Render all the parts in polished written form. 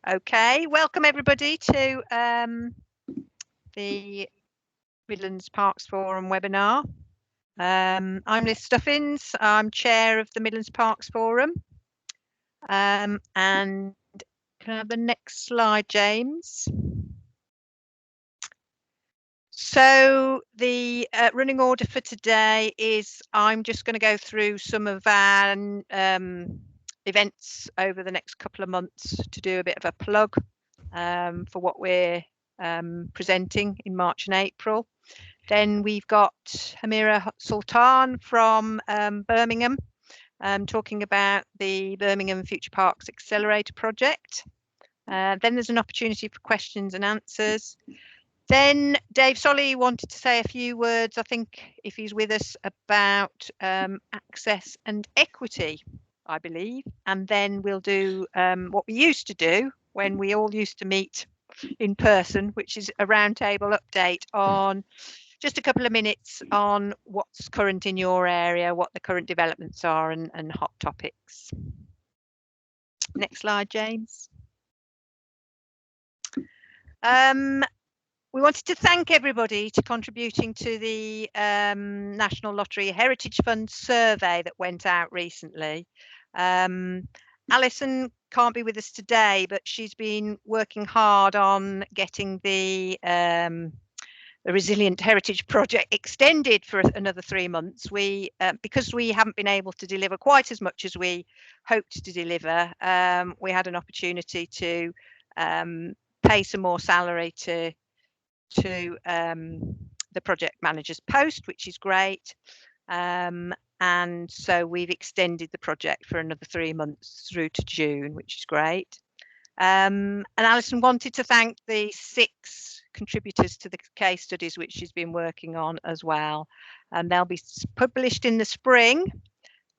Okay, welcome everybody to the Midlands Parks Forum webinar. I'm Liz Stuffins, I'm chair of the Midlands Parks Forum. And can I have the next slide, James? So the running order for today is I'm just going to go through some of our events over the next couple of months to do a bit of a plug for what we're presenting in March and April. Then we've got Hamira Sultan from Birmingham talking about the Birmingham Future Parks Accelerator project. Then there's an opportunity for questions and answers. Then Dave Solly wanted to say a few words, I think, if he's with us, about access and equity, I believe. And then we'll do what we used to do when we all used to meet in person, which is a roundtable update on just a couple of minutes on what's current in your area, what the current developments are and hot topics. Next slide, James. We wanted to thank everybody for contributing to the National Lottery Heritage Fund survey that went out recently. Alison can't be with us today, but she's been working hard on getting the Resilient Heritage Project extended for another 3 months. Because we haven't been able to deliver quite as much as we hoped to deliver, we had an opportunity to pay some more salary to the project manager's post, which is great. And so we've extended the project for another 3 months through to June, which is great. And Alison wanted to thank the 6 contributors to the case studies which she's been working on as well. And they'll be published in the spring,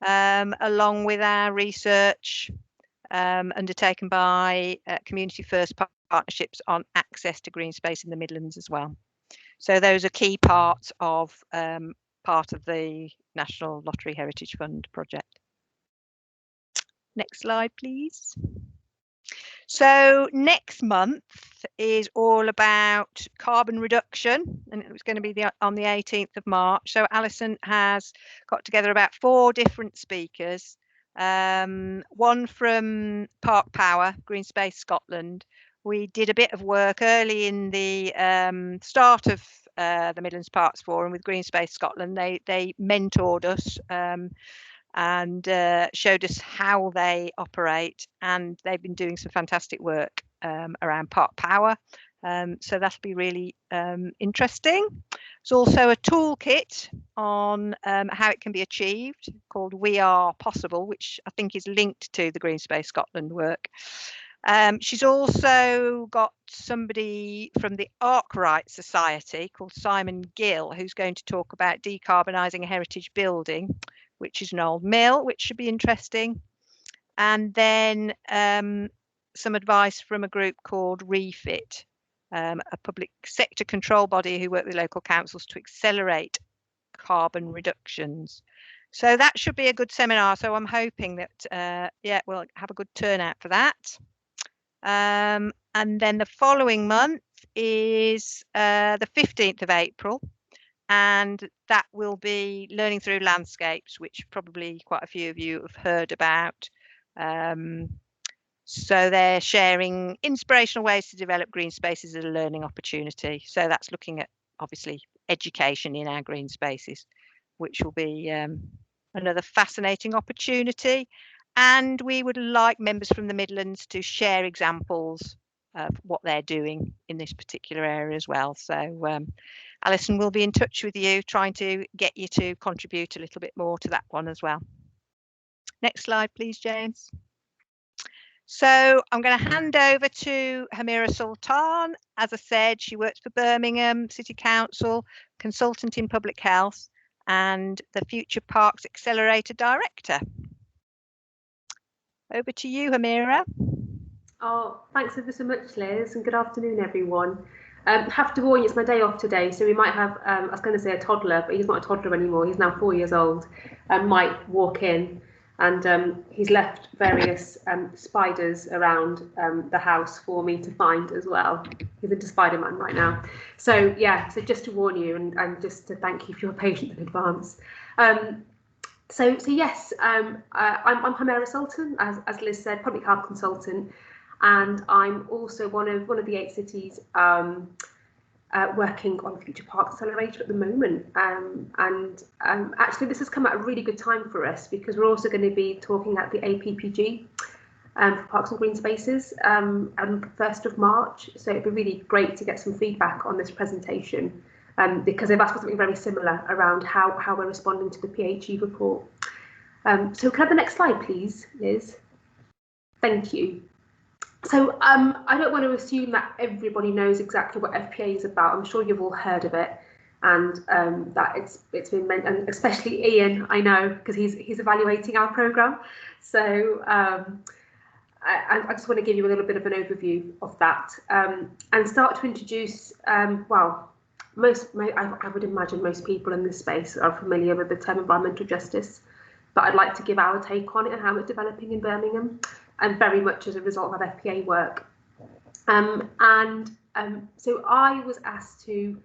along with our research undertaken by Community First partnerships on access to green space in the Midlands as well. So those are key parts of the National Lottery Heritage Fund project. Next slide, please. So next month is all about carbon reduction, and it was going to be on the 18th of March. So Alison has got together about 4 different speakers. One from Park Power, Green Space Scotland. We did a bit of work early in the start of the Midlands Parks Forum with Green Space Scotland. They mentored us and showed us how they operate, and they've been doing some fantastic work around Park Power. So that'll be really interesting. There's also a toolkit on how it can be achieved called We Are Possible, which I think is linked to the Green Space Scotland work. She's also got somebody from the Arkwright Society called Simon Gill, who's going to talk about decarbonising a heritage building, which is an old mill, which should be interesting. And then some advice from a group called Refit, a public sector control body who work with local councils to accelerate carbon reductions. So that should be a good seminar. So I'm hoping that, we'll have a good turnout for that. And then the following month is the 15th of April. And that will be Learning Through Landscapes, which probably quite a few of you have heard about. So they're sharing inspirational ways to develop green spaces as a learning opportunity. So that's looking at, obviously, education in our green spaces, which will be another fascinating opportunity. And we would like members from the Midlands to share examples of what they're doing in this particular area as well. So Alison will be in touch with you, trying to get you to contribute a little bit more to that one as well. Next slide, please, James. So I'm going to hand over to Hamira Sultan. As I said, she works for Birmingham City Council, consultant in public health, and the Future Parks Accelerator Director. Over to you, Hamira. Oh, thanks ever so much, Liz, and good afternoon, everyone. Have to warn you, it's my day off today, so we might have, I was going to say a toddler, but he's not a toddler anymore, he's now 4 years old, and might walk in. and he's left various spiders around the house for me to find as well. He's into Spider-Man right now. So yeah, so just to warn you and just to thank you for your patience in advance. So yes, I'm Humera Sultan, as Liz said, public health consultant, and I'm also one of the 8 cities working on Future Parks Accelerator at the moment. Actually, this has come at a really good time for us because we're also going to be talking at the APPG for Parks and Green Spaces on the 1st of March. So it'd be really great to get some feedback on this presentation because they've asked for something very similar around how we're responding to the PHE report. So can I have the next slide, please, Liz? Thank you. So I don't want to assume that everybody knows exactly what FPA is about. I'm sure you've all heard of it, and that it's been meant, and especially Ian, I know, because he's evaluating our programme. So I just want to give you a little bit of an overview of that and start to introduce. Well, I would imagine most people in this space are familiar with the term environmental justice, but I'd like to give our take on it and how it's developing in Birmingham, and very much as a result of FPA work. So I was asked to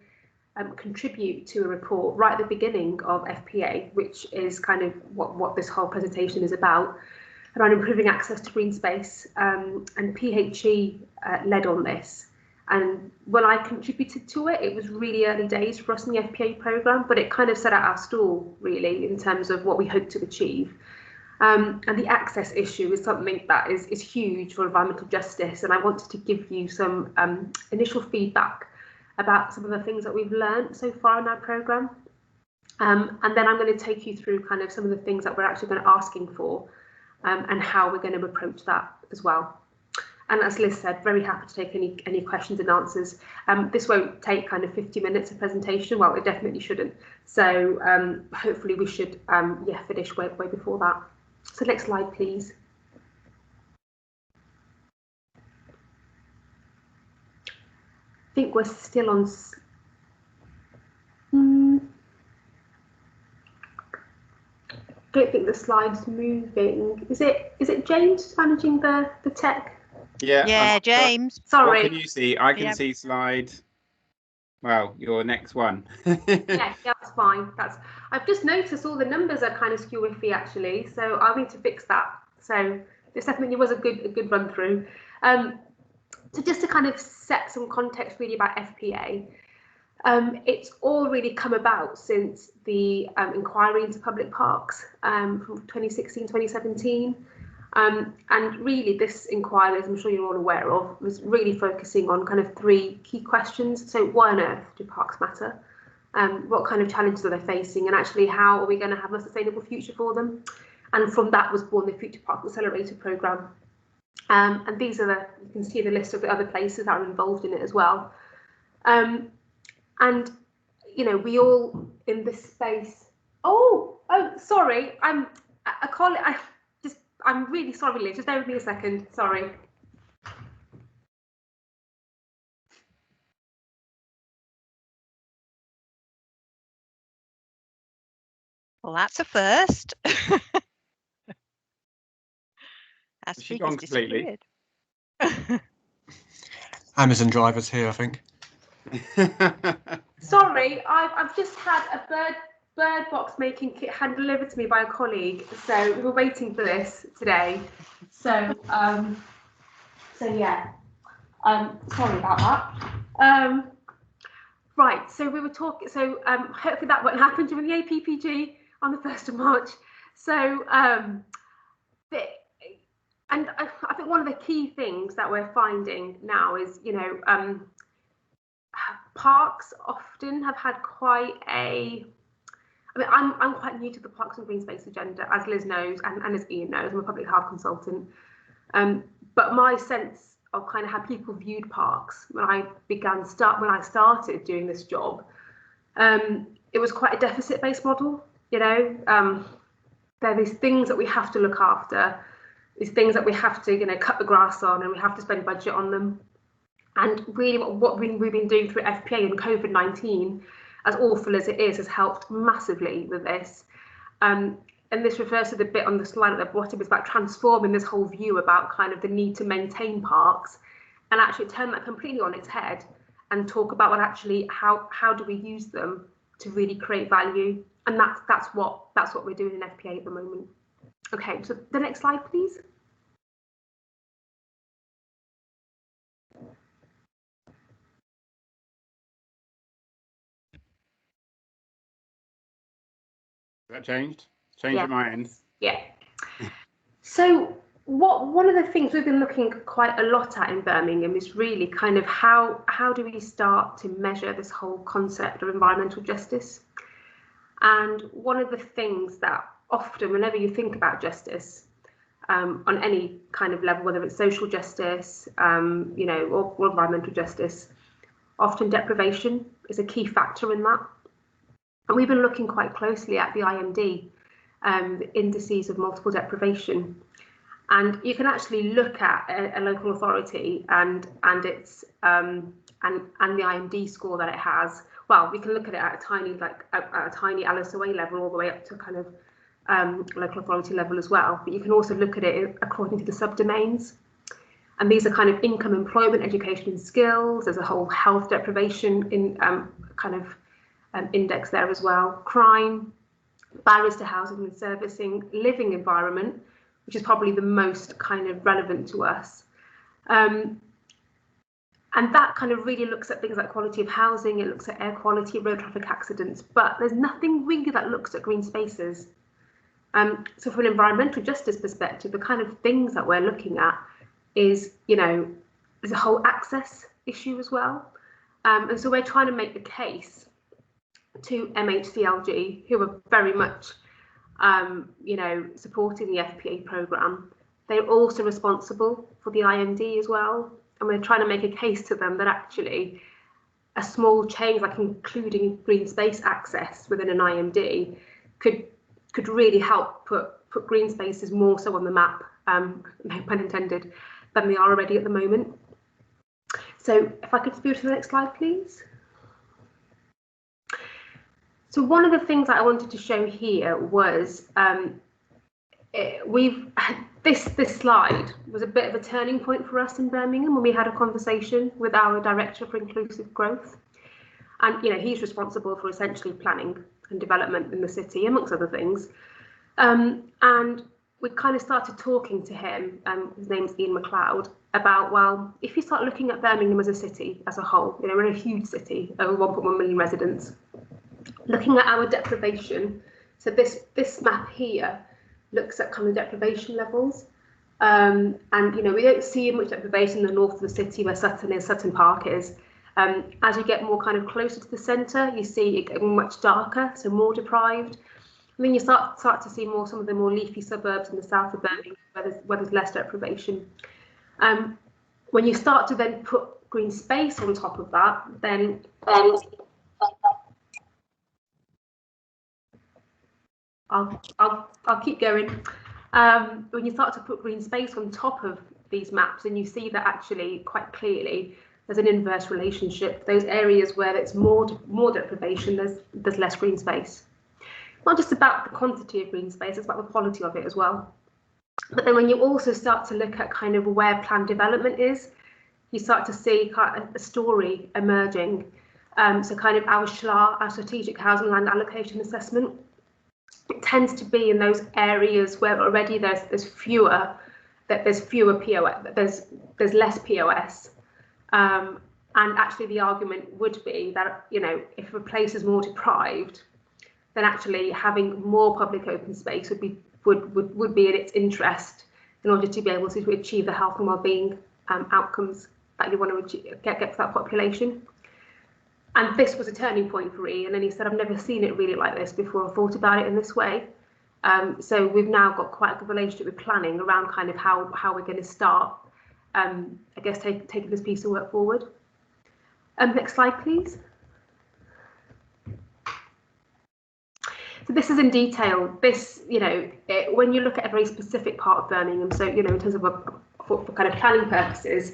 contribute to a report right at the beginning of FPA, which is kind of what this whole presentation is about, around improving access to green space, and PHE led on this. And when I contributed to it, it was really early days for us in the FPA programme, but it kind of set out our stall, really, in terms of what we hope to achieve. And the access issue is something that is huge for environmental justice, and I wanted to give you some initial feedback about some of the things that we've learned so far in our programme. And then I'm going to take you through kind of some of the things that we're actually going to be asking for and how we're going to approach that as well. And as Liz said, very happy to take any questions and answers. This won't take kind of 50 minutes of presentation. Well, it definitely shouldn't. So hopefully we should finish way before that. So next slide, please. I think we're still on. Don't think the slide's moving. Is it James managing the tech? Yeah, James. Sorry. What can you see? I can see slide. Well, your next one. yeah, that's fine. I've just noticed all the numbers are kind of skew-iffy actually, so I'll need to fix that. So this definitely was a good run through. So just to kind of set some context really about FPA, it's all really come about since the inquiry into public parks from 2016-2017. And really this inquiry, as I'm sure you're all aware of, was really focusing on kind of 3 key questions. So why on earth do parks matter? What kind of challenges are they facing? And actually, how are we going to have a sustainable future for them? And from that was born the Future Parks Accelerator programme. And these are you can see the list of the other places that are involved in it as well. And, you know, we all in this space. Oh, sorry. I'm really sorry, Liz. Just bear with me a second. Sorry. Well, that's a first. Has she gone completely? Amazon drivers here, I think. Sorry, I've just had a bird box making kit hand delivered to me by a colleague, so we were waiting for this today. So yeah, sorry about that. Right, so we were talking. So hopefully that won't happen during the APPG on the 1st of March. So and I think one of the key things that we're finding now is, you know, parks often have had quite a. I mean, I'm quite new to the Parks and Green Space agenda, as Liz knows, and as Ian knows. I'm a public health consultant, but my sense of kind of how people viewed parks when I started doing this job, it was quite a deficit-based model. You know, there are these things that we have to look after, these things that we have to, you know, cut the grass on, and we have to spend budget on them. And really, what we've been doing through FPA and COVID-19, as awful as it is, has helped massively with this. and this refers to the bit on the slide at the bottom, is about transforming this whole view about kind of the need to maintain parks, and actually turn that completely on its head and talk about what actually how do we use them to really create value. And that's what we're doing in FPA at the moment. Okay, so the next slide, please. Has that changed? Changed at my end. Yeah. So one of the things we've been looking quite a lot at in Birmingham is really kind of how do we start to measure this whole concept of environmental justice. And one of the things that often, whenever you think about justice, on any kind of level, whether it's social justice, you know, or environmental justice, often deprivation is a key factor in that. And we've been looking quite closely at the IMD, the indices of multiple deprivation, and you can actually look at a local authority and its and the IMD score that it has. Well, we can look at it at a tiny LSOA level all the way up to kind of local authority level as well. But you can also look at it according to the subdomains. And these are kind of income, employment, education and skills. There's a whole health deprivation in index there as well. Crime, barriers to housing and servicing, living environment, which is probably the most kind of relevant to us. And that kind of really looks at things like quality of housing, it looks at air quality, road traffic accidents, but there's nothing really that looks at green spaces. So from an environmental justice perspective, the kind of things that we're looking at is, you know, there's a whole access issue as well. And so we're trying to make the case to MHCLG, who are very much, you know, supporting the FPA programme. They're also responsible for the IMD as well. And we're trying to make a case to them that actually a small change, like including green space access within an IMD, could really help put green spaces more so on the map, no pun intended, than they are already at the moment. So if I could move to the next slide, please. So one of the things that I wanted to show here was this slide was a bit of a turning point for us in Birmingham when we had a conversation with our Director for Inclusive Growth. And, you know, he's responsible for essentially planning and development in the city, amongst other things. And we kind of started talking to him, his name's Ian McLeod, about, well, if you start looking at Birmingham as a city as a whole, you know, we're a huge city, over 1.1 million residents, looking at our deprivation. So this map here looks at kind of deprivation levels. And, you know, we don't see much deprivation in the north of the city where Sutton Park is. As you get more kind of closer to the centre, you see it getting much darker, so more deprived. And then you start to see some of the more leafy suburbs in the south of Birmingham where there's less deprivation. When you start to then put green space on top of that, then I'll keep going. When you start to put green space on top of these maps, and you see that actually quite clearly there's an inverse relationship. Those areas where it's more deprivation, there's less green space. Not just about the quantity of green space, it's about the quality of it as well. But then when you also start to look at kind of where planned development is, you start to see kind of a story emerging. So kind of our SHLA, our Strategic Housing Land Allocation Assessment, it tends to be in those areas where already there's fewer POS, there's less POS. And actually the argument would be that, you know, if a place is more deprived, then actually having more public open space would be in its interest in order to be able to achieve the health and well-being outcomes that you want to get for that population. And this was a turning point for Ian, and he said, I've never seen it really like this before or thought about it in this way. So we've now got quite a good relationship with planning around kind of how we're going to start, I guess, taking this piece of work forward. Next slide, please. So this is in detail. This, you know, when you look at a very specific part of Birmingham, so, you know, in terms of for kind of planning purposes,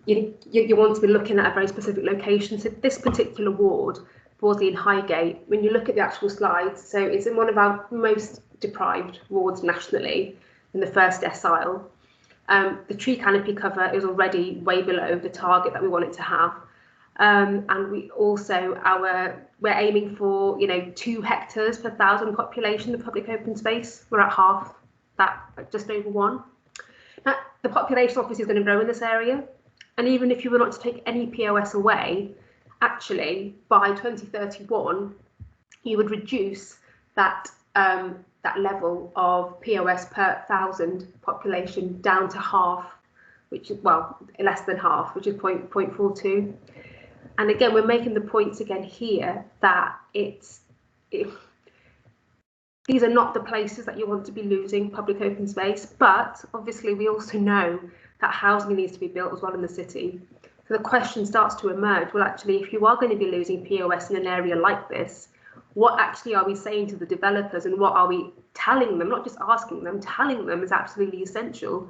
you want to be looking at a very specific location. So this particular ward, Borsley and Highgate, when you look at the actual slides, so it's in one of our most deprived wards nationally in the first decile. The tree canopy cover is already way below the target that we want it to have. And we also, we're aiming for, 2 hectares per 1,000 population of public open space. We're at half that, just over 1. Now, the population obviously is going to grow in this area. And even if you were not to take any POS away, actually, by 2031, you would reduce that level of POS per 1,000 population down to half, which is, well, less than half, which is 0.42. And again, we're making the points again here that these are not the places that you want to be losing public open space, but obviously we also know that housing needs to be built as well in the city. So the question starts to emerge, well, actually, if you are going to be losing POS in an area like this, what actually are we saying to the developers, and what are we telling them, not just asking them, telling them is absolutely essential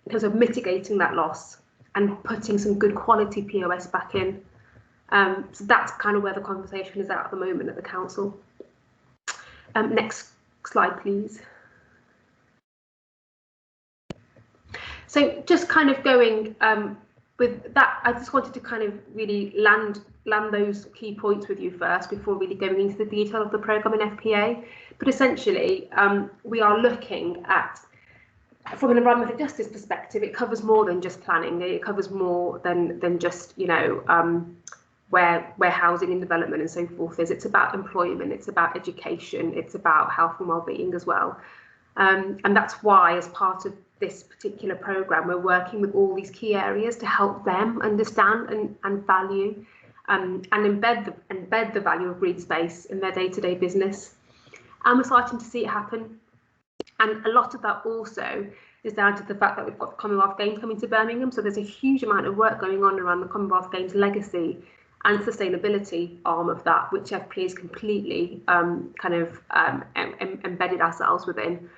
in terms of mitigating that loss and putting some good quality POS back in. So that's kind of where the conversation is at the moment at the council. Next slide, please. So just kind of going with that, I just wanted to kind of really land those key points with you first before really going into the detail of the programme in FPA. But essentially, we are looking at, from an environmental justice perspective, it covers more than just planning. It covers more than just, where housing and development and so forth is. It's about employment, it's about education, it's about health and well-being as well. And that's why, as part of this particular programme, we're working with all these key areas to help them understand and value and embed the value of green space in their day-to-day business. And we're starting to see it happen. And a lot of that also is down to the fact that we've got the Commonwealth Games coming to Birmingham. So there's a huge amount of work going on around the Commonwealth Games legacy and sustainability arm of that, which FPA is completely embedded ourselves within.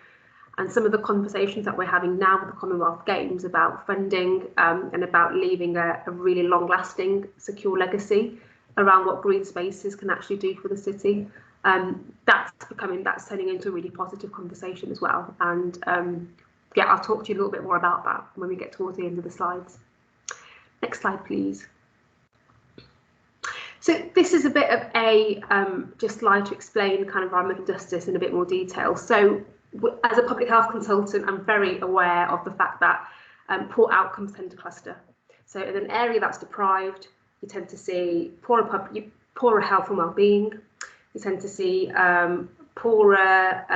And some of the conversations that we're having now with the Commonwealth Games about funding and about leaving a really long-lasting, secure legacy around what green spaces can actually do for the city, that's turning into a really positive conversation as well. And yeah, I'll talk to you a little bit more about that when we get towards the end of the slides. Next slide, please. So this is a bit of a just slide to explain kind of environmental justice in a bit more detail. So as a public health consultant, I'm very aware of the fact that poor outcomes tend to cluster. So in an area that's deprived, you tend to see poorer health and well-being. You tend to see poorer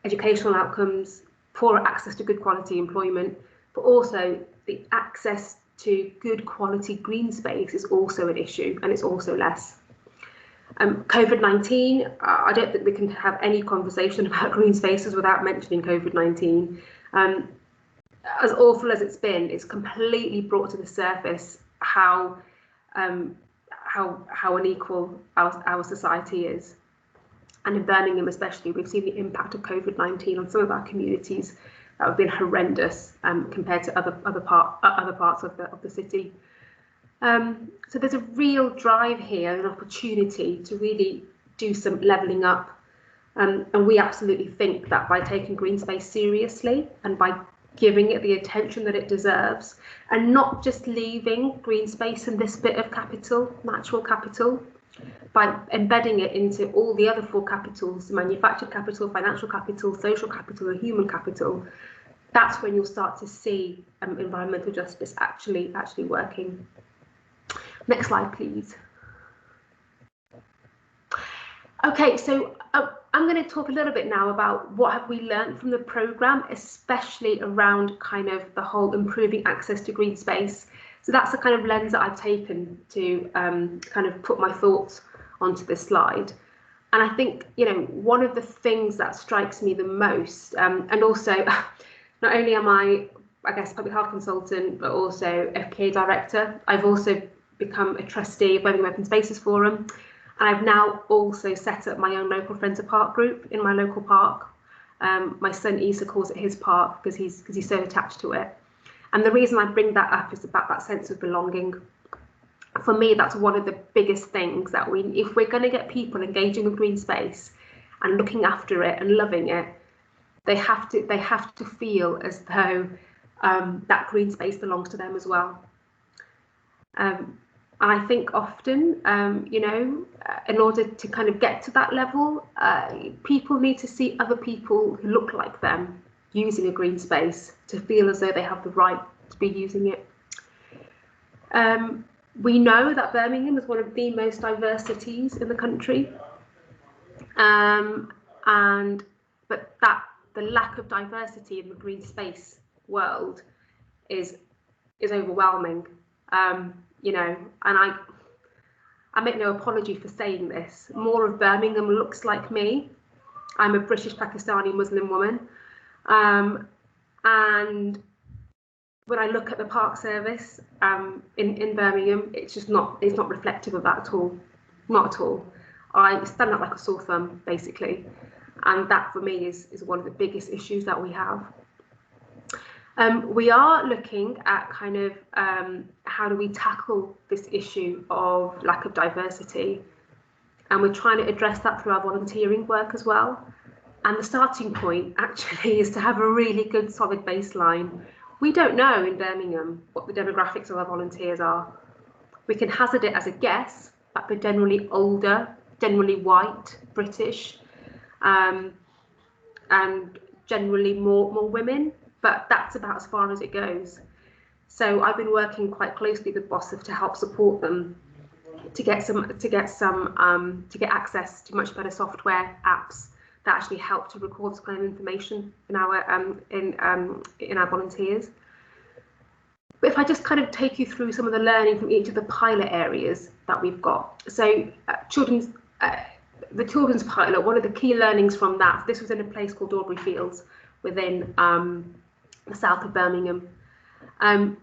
educational outcomes, poorer access to good quality employment, but also the access to good quality green space is also an issue, and it's also less. COVID-19, I don't think we can have any conversation about green spaces without mentioning COVID-19. As awful as it's been, it's completely brought to the surface how unequal our society is. And in Birmingham especially, we've seen the impact of COVID-19 on some of our communities that have been horrendous compared to other parts of the city. So there's a real drive here, an opportunity to really do some levelling up. And we absolutely think that by taking green space seriously and by giving it the attention that it deserves, and not just leaving green space in this bit of capital, natural capital, by embedding it into all the other 4 capitals, manufactured capital, financial capital, social capital, and human capital, that's when you'll start to see environmental justice actually working. Next slide, please. Okay, so I'm going to talk a little bit now about what have we learned from the programme, especially around kind of the whole improving access to green space. So that's the kind of lens that I've taken to kind of put my thoughts onto this slide. And I think, one of the things that strikes me the most, and also not only am I guess, public health consultant, but also FPA director, I've also become a trustee of Birmingham Open Spaces Forum. And I've now also set up my own local Friends of Park group in my local park. My son Issa calls it his park because he's so attached to it. And the reason I bring that up is about that sense of belonging. For me, that's one of the biggest things that if we're going to get people engaging with green space and looking after it and loving it, they have to feel as though that green space belongs to them as well. And I think often, in order to kind of get to that level, people need to see other people who look like them using a green space to feel as though they have the right to be using it. We know that Birmingham is one of the most diverse cities in the country, but the lack of diversity in the green space world is overwhelming. And I make no apology for saying this. More of Birmingham looks like me. I'm a British Pakistani Muslim woman, and when I look at the park service in Birmingham, it's not reflective of that at all. Not at all. I stand out like a sore thumb, basically, and that for me is one of the biggest issues that we have. We are looking at kind of how do we tackle this issue of lack of diversity, and we're trying to address that through our volunteering work as well. And the starting point actually is to have a really good solid baseline. We don't know in Birmingham what the demographics of our volunteers are. We can hazard it as a guess that they're generally older, generally white, British, and generally more women, but that's about as far as it goes. So I've been working quite closely with BOSIF to help support them to get access to much better software apps that actually help to record this kind of information in our volunteers. But if I just kind of take you through some of the learning from each of the pilot areas that we've got. So the children's pilot, one of the key learnings from that, this was in a place called Aubrey Fields within the south of Birmingham. And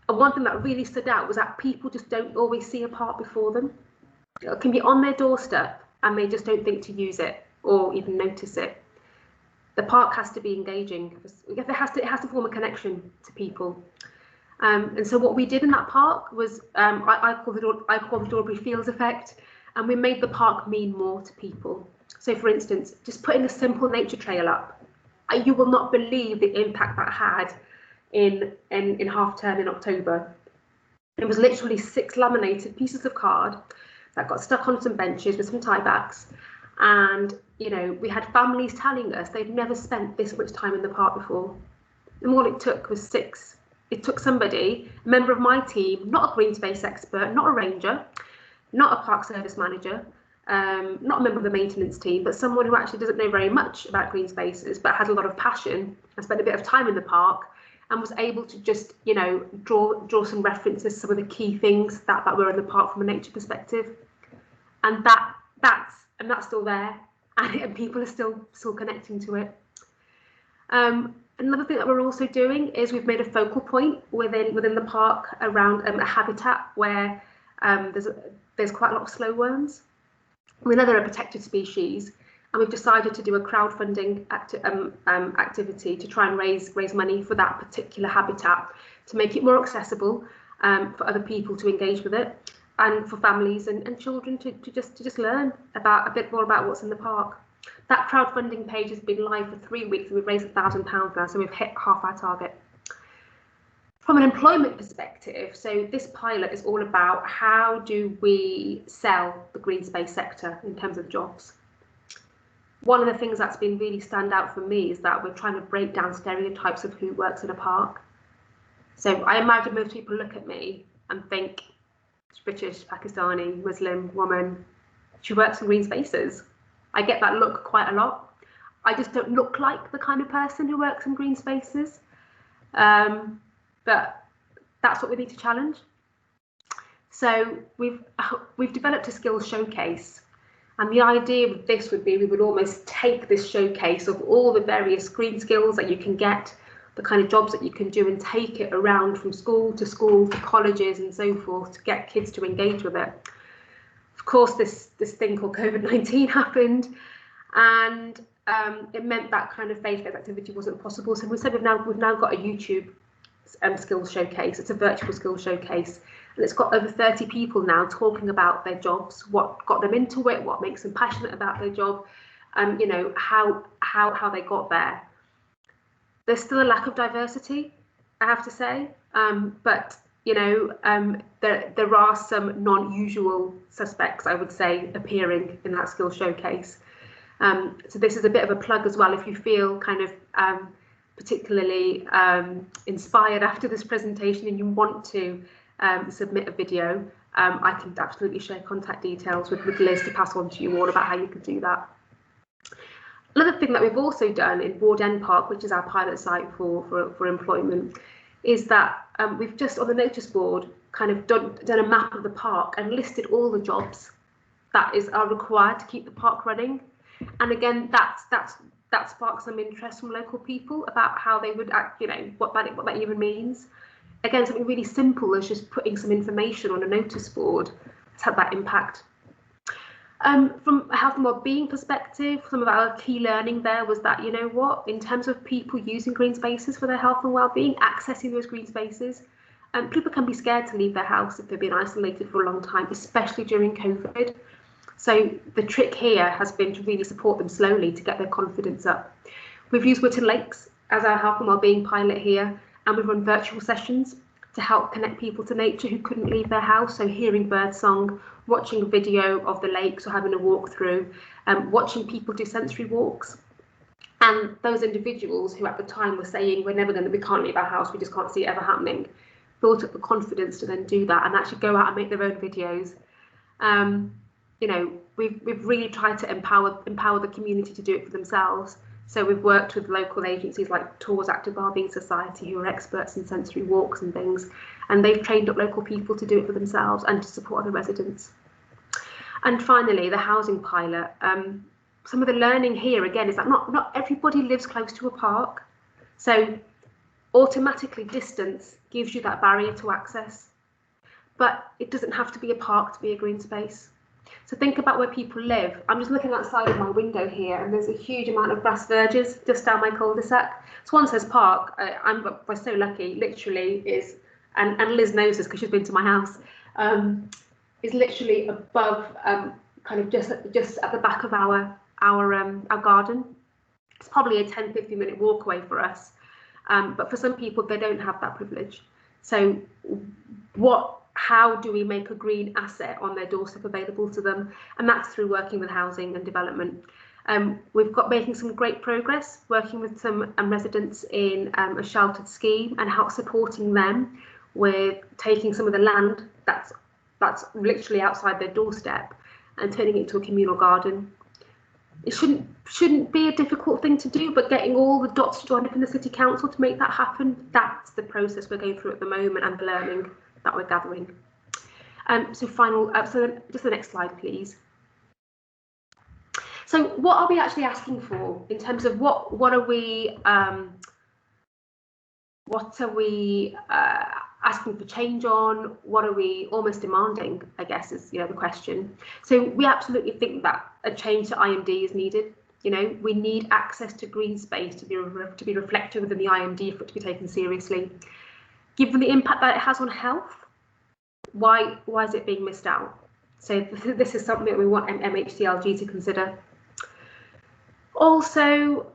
one thing that really stood out was that people just don't always see a park before them. It can be on their doorstep and they just don't think to use it or even notice it. The park has to be engaging. It has to form a connection to people. And so what we did in that park was I call it the Aubrey Fields effect, and we made the park mean more to people. So for instance, just putting a simple nature trail up, you will not believe the impact that had in half term in October. It was literally 6 laminated pieces of card that got stuck on some benches with some tie backs, and we had families telling us they'd never spent this much time in the park before, and all it took was 6. It took somebody, a member of my team, not a green space expert, not a ranger, not a park service manager, not a member of the maintenance team, but someone who actually doesn't know very much about green spaces, but has a lot of passion and spent a bit of time in the park and was able to just, draw some references, some of the key things that were in the park from a nature perspective. And that's still there, and people are still connecting to it. Another thing that we're also doing is we've made a focal point within the park around a habitat where there's quite a lot of slow worms. We know they're a protected species, and we've decided to do a crowdfunding activity to try and raise money for that particular habitat to make it more accessible for other people to engage with it, and for families and children to just learn a bit more about what's in the park. That crowdfunding page has been live for 3 weeks, and we've raised £1,000 now, so we've hit half our target. From an employment perspective, so this pilot is all about how do we sell the green space sector in terms of jobs. One of the things that's been really stand out for me is that we're trying to break down stereotypes of who works in a park. So I imagine most people look at me and think, British, Pakistani, Muslim woman, she works in green spaces. I get that look quite a lot. I just don't look like the kind of person who works in green spaces. But that's what we need to challenge. So we've developed a skills showcase, and the idea of this would be we would almost take this showcase of all the various green skills that you can get, the kind of jobs that you can do, and take it around from school to colleges and so forth to get kids to engage with it. Of course, this thing called COVID-19 happened, and it meant that kind of face-to-face activity wasn't possible. So we said we've now got a YouTube skills showcase. It's a virtual skills showcase, and it's got over 30 people now talking about their jobs, what got them into it, what makes them passionate about their job, you know, how they got there. There's still a lack of diversity, I have to say, but you know, there are some non-usual suspects, I would say, appearing in that skills showcase. So this is a bit of a plug as well. If you feel kind of particularly inspired after this presentation and you want to submit a video, I can absolutely share contact details with Liz to pass on to you all about how you can do that. Another thing that we've also done in Ward End Park, which is our pilot site for employment, is that we've just on the notice board kind of done a map of the park and listed all the jobs that are required to keep the park running. And again, that sparks some interest from local people about how they would act, you know, what that even means. Again, something really simple as just putting some information on a notice board has had that impact. From a health and wellbeing perspective, some of our key learning there was that, you know what, in terms of people using green spaces for their health and wellbeing, accessing those green spaces, people can be scared to leave their house if they've been isolated for a long time, especially during COVID. So the trick here has been to really support them slowly to get their confidence up. We've used Whitton Lakes as our health and wellbeing pilot here, and we've run virtual sessions to help connect people to nature who couldn't leave their house. So hearing birdsong, watching a video of the lakes or having a walk through, watching people do sensory walks. And those individuals who at the time were saying, we can't leave our house, we just can't see it ever happening, built up the confidence to then do that and actually go out and make their own videos. You know, we've really tried to empower the community to do it for themselves. So we've worked with local agencies like Tours Active Wellbeing Society, who are experts in sensory walks and things, and they've trained up local people to do it for themselves and to support other residents. And finally, the housing pilot. Some of the learning here again is that not everybody lives close to a park, so automatically distance gives you that barrier to access, but it doesn't have to be a park to be a green space. So think about where people live. I'm just looking outside of my window here, and there's a huge amount of grass verges just down my cul-de-sac. So one says park. We're so lucky. Literally is, and Liz knows this because she's been to my house. Is literally above, kind of just at the back of our garden. It's probably a 10-15 minute walk away for us, but for some people they don't have that privilege. So how do we make a green asset on their doorstep available to them? And that's through working with housing and development. We've got making some great progress working with some residents in a sheltered scheme and help supporting them with taking some of the land that's literally outside their doorstep and turning it into a communal garden. It shouldn't be a difficult thing to do, but getting all the dots joined up in the city council to make that happen, that's the process we're going through at the moment and the learning that we're gathering. So just the next slide, please. So what are we actually asking for in terms of what are we asking for change on? What are we almost demanding, I guess, is the question. So we absolutely think that a change to IMD is needed. We need access to green space to be reflected within the IMD for it to be taken seriously. Given the impact that it has on health, why is it being missed out? So this is something that we want MHCLG to consider. Also,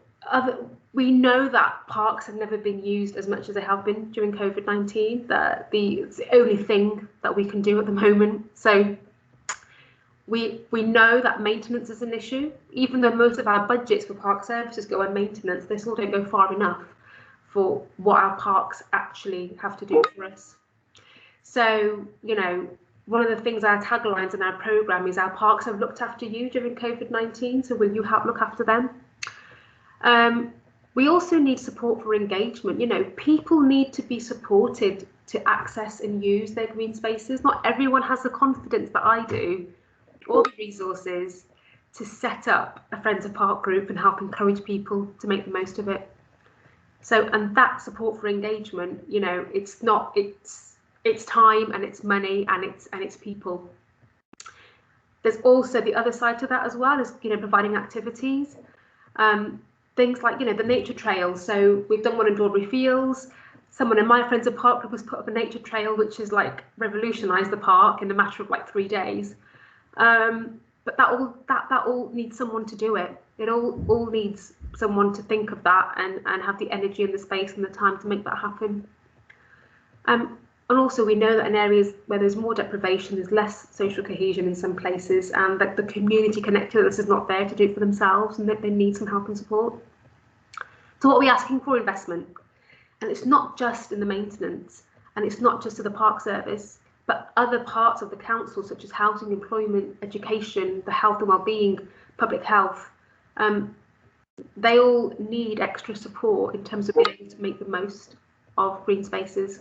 we know that parks have never been used as much as they have been during COVID-19. It's the only thing that we can do at the moment. So we know that maintenance is an issue. Even though most of our budgets for park services go on maintenance, they still don't go far enough for what our parks actually have to do for us. So, one of the things, our taglines in our programme is our parks have looked after you during COVID-19, so will you help look after them? We also need support for engagement. People need to be supported to access and use their green spaces. Not everyone has the confidence that I do or the resources to set up a Friends of Park group and help encourage people to make the most of it. So, and that support for engagement, it's time and it's money and it's people. There's also the other side to that as well, is providing activities, things like the nature trails. So we've done one in Dawbury Fields. Someone in my Friends of Park group has put up a nature trail which has revolutionised the park in a matter of 3 days. But that all needs someone to do it. It all needs someone to think of that and have the energy and the space and the time to make that happen. And also we know that in areas where there's more deprivation, there's less social cohesion in some places, and that the community connectedness is not there to do it for themselves, and that they need some help and support. So what are we asking for? Investment. And it's not just in the maintenance, and it's not just to the park service, but other parts of the council, such as housing, employment, education, the health and well-being, public health. They all need extra support in terms of being able to make the most of green spaces.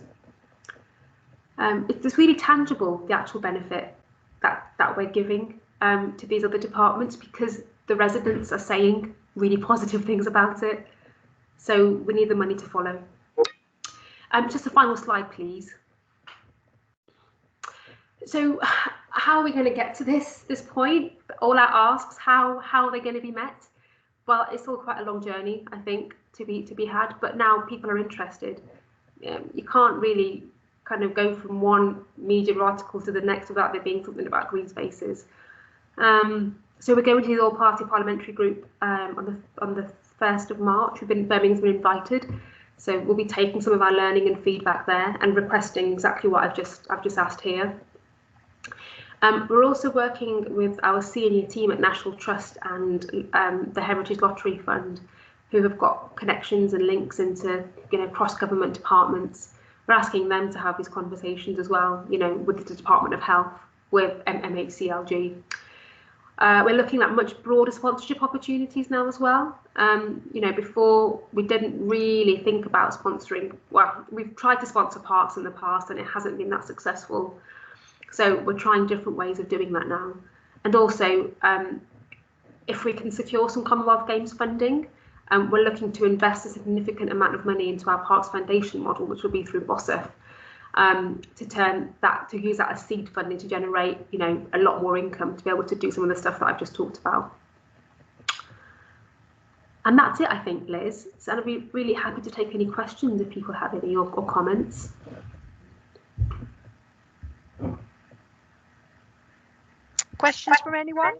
It's really tangible, the actual benefit that we're giving to these other departments, because the residents are saying really positive things about it. So we need the money to follow. Just a final slide, please. So how are we going to get to this point? All our asks, how are they going to be met? Well, it's all quite a long journey, I think, to be had, but now people are interested. You can't really kind of go from one media article to the next without there being something about green spaces. So we're going to the all-party parliamentary group on the 1st of March. Birmingham's been invited, so we'll be taking some of our learning and feedback there and requesting exactly what I've just asked here. We're also working with our senior team at National Trust and the Heritage Lottery Fund, who have got connections and links into cross-government departments. We're asking them to have these conversations as well, with the Department of Health, with MHCLG. We're looking at much broader sponsorship opportunities now as well. Before we didn't really think about sponsoring. Well, we've tried to sponsor parks in the past and it hasn't been that successful. So we're trying different ways of doing that now. And also, if we can secure some Commonwealth Games funding, we're looking to invest a significant amount of money into our Parks Foundation model, which will be through BOSIF, to use that as seed funding to generate, a lot more income to be able to do some of the stuff that I've just talked about. And that's it, I think, Liz. So I'd be really happy to take any questions if people have any or comments. Questions from anyone?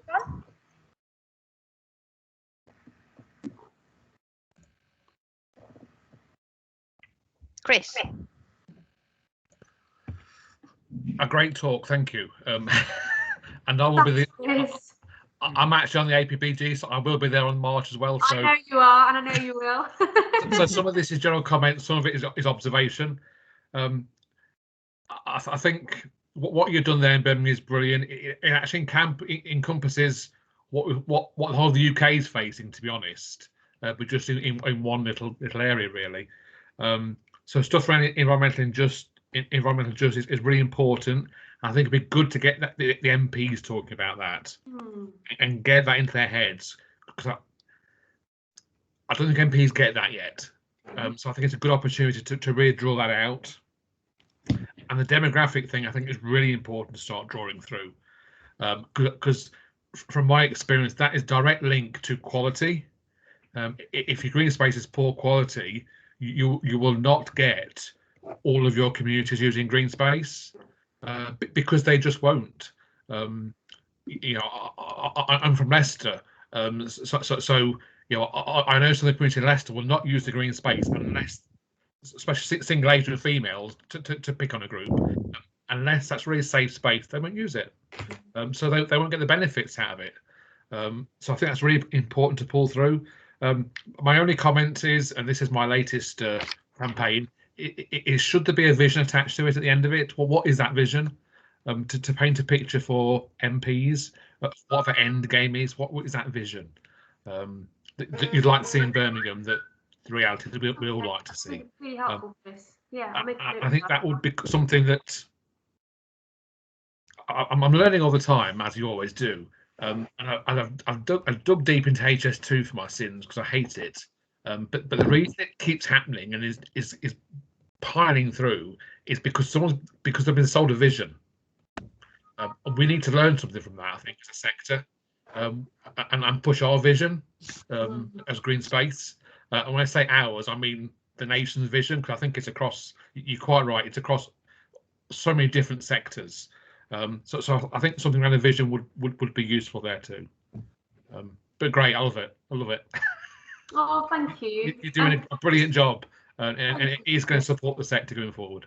Chris. A great talk, thank you. And I will be I'm actually on the APPG, so I will be there on March as well. So I know you are, and I know you will. So some of this is general comment, some of it is observation. I think what you've done there in Birmingham is brilliant. It actually encompasses what the whole of the UK is facing, to be honest, but just in one little area really. So stuff around environmental justice is really important. I think it'd be good to get the MPs talking about that and get that into their heads, because I don't think MPs get that yet. So I think it's a good opportunity to really draw that out. And the demographic thing, I think, is really important to start drawing through, because from my experience, that is direct link to quality. If your green space is poor quality, you will not get all of your communities using green space, because they just won't. I'm from Leicester, so I know some of the community in Leicester will not use the green space unless, especially single agent females, to pick on a group, unless that's really safe space, they won't use it. So they won't get the benefits out of it. So I think that's really important to pull through. My only comment is, and this is my latest campaign, is should there be a vision attached to it at the end of it? Well, what is that vision? To paint a picture for MPs, what the end game is, what is that vision that you'd like to see in Birmingham, that the reality that we all like to see. Really helpful, Chris. Yeah, I think that would be something that I'm learning all the time, as you always do. And I've dug deep into HS2 for my sins because I hate it. But the reason it keeps happening and is piling through is because they've been sold a vision. And we need to learn something from that, I think, as a sector, and push our vision as green space. And when I say ours, I mean the nation's vision, because I think it's across. You're quite right. It's across so many different sectors. So I think something around a vision would be useful there too. but great. I love it. I love it. Oh, thank you. You're doing a brilliant job, and it is going to support the sector going forward.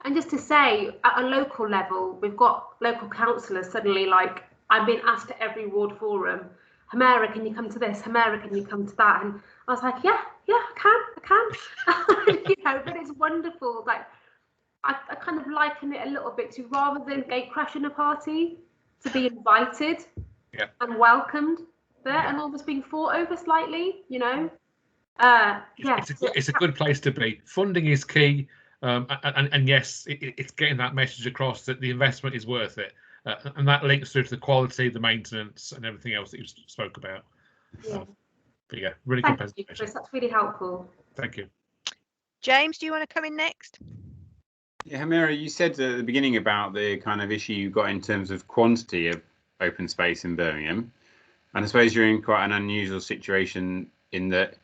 And just to say, at a local level, we've got local councillors suddenly like, I'm being asked at every ward forum, Humera, can you come to this? Humera, can you come to that? And I was like, yeah, I can. You know, but it's wonderful. Like, I kind of liken it a little bit to, rather than gate crashing a party, to be invited and welcomed there, and almost being fought over slightly, you know. It's a good place to be. Funding is key, and yes, it's getting that message across that the investment is worth it, and that links through to the quality, the maintenance, and everything else that you spoke about. Yeah. But yeah, really Thank good you, presentation. Chris. That's really helpful. Thank you. James, do you want to come in next? Yeah, Humera, you said at the beginning about the kind of issue you got in terms of quantity of open space in Birmingham, and I suppose you're in quite an unusual situation in that,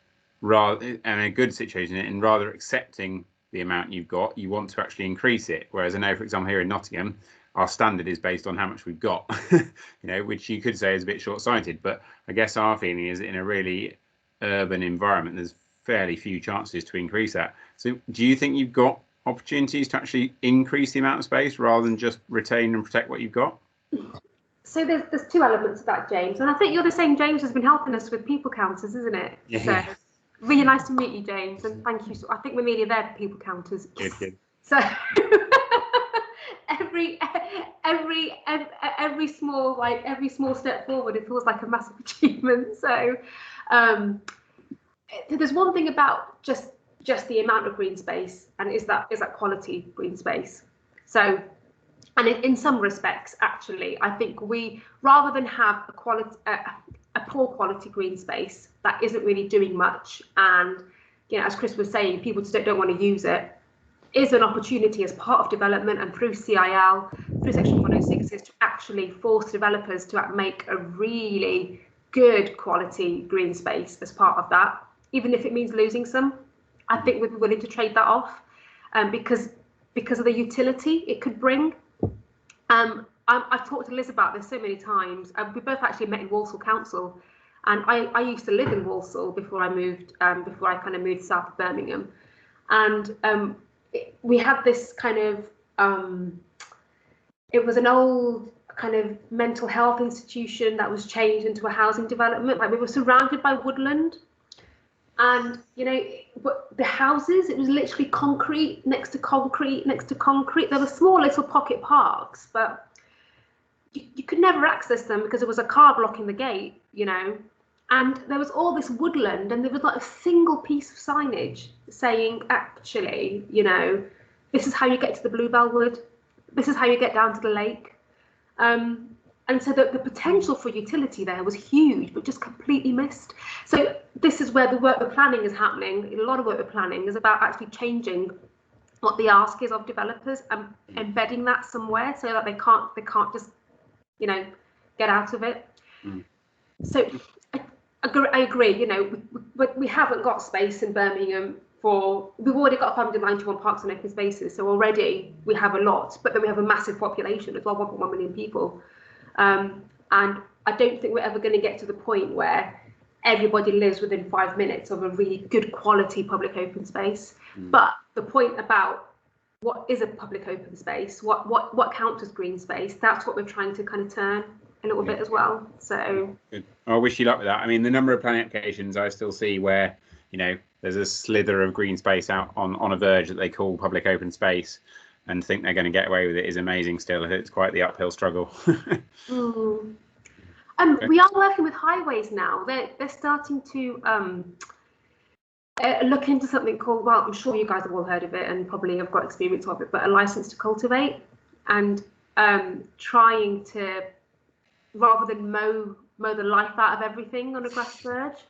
rather, and a good situation in rather accepting the amount you've got, you want to actually increase it. Whereas I know, for example, here in Nottingham, our standard is based on how much we've got, you know, which you could say is a bit short-sighted. But I guess our feeling is in a really urban environment, there's fairly few chances to increase that. So do you think you've got opportunities to actually increase the amount of space rather than just retain and protect what you've got? So there's two elements of that, James, and I think you're the same James who's been helping us with people counters, isn't it? Yeah. So really nice to meet you, James, and thank you. I think we're nearly there for people counters. Good. So every small step forward, it feels like a massive achievement. So there's one thing about just the amount of green space, and is that quality green space. So, and in some respects, actually, I think we, rather than have a poor quality green space that isn't really doing much, and, you know, as Chris was saying, people just don't want to use it, is an opportunity as part of development and through CIL, through Section 106, is to actually force developers to make a really good quality green space as part of that, even if it means losing some. I think we'd be willing to trade that off, because of the utility it could bring. I've talked to Liz about this so many times. We both actually met in Walsall Council, and I used to live in Walsall before I moved, before I kind of moved south of Birmingham, and we had this kind of, it was an old kind of mental health institution that was changed into a housing development. Like, we were surrounded by woodland. And, you know, but the houses, it was literally concrete next to concrete next to concrete. There were small little pocket parks, but you could never access them because there was a car blocking the gate, you know. And there was all this woodland, and there was like a single piece of signage saying, actually, you know, this is how you get to the Bluebell Wood. This is how you get down to the lake. And so the potential for utility there was huge, but just completely missed. So this is where the work with planning is happening. A lot of work with planning is about actually changing what the ask is of developers and embedding that somewhere so that they can't just, you know, get out of it. So I agree, you know, we haven't got space in Birmingham we've already got 591 parks and open spaces, so already we have a lot, but then we have a massive population as well, 1.1 million people. And I don't think we're ever going to get to the point where everybody lives within 5 minutes of a really good quality public open space. But the point about what is a public open space, what counts as green space, that's what we're trying to kind of turn a little bit as well. So good. I wish you luck with that. I mean, the number of planning applications I still see where, you know, there's a slither of green space out on a verge that they call public open space, and think they're going to get away with it is amazing still. It's quite the uphill struggle. We are working with highways now. They're starting to look into something called, well, I'm sure you guys have all heard of it and probably have got experience of it, but a license to cultivate, and trying to, rather than mow the life out of everything on a grass verge.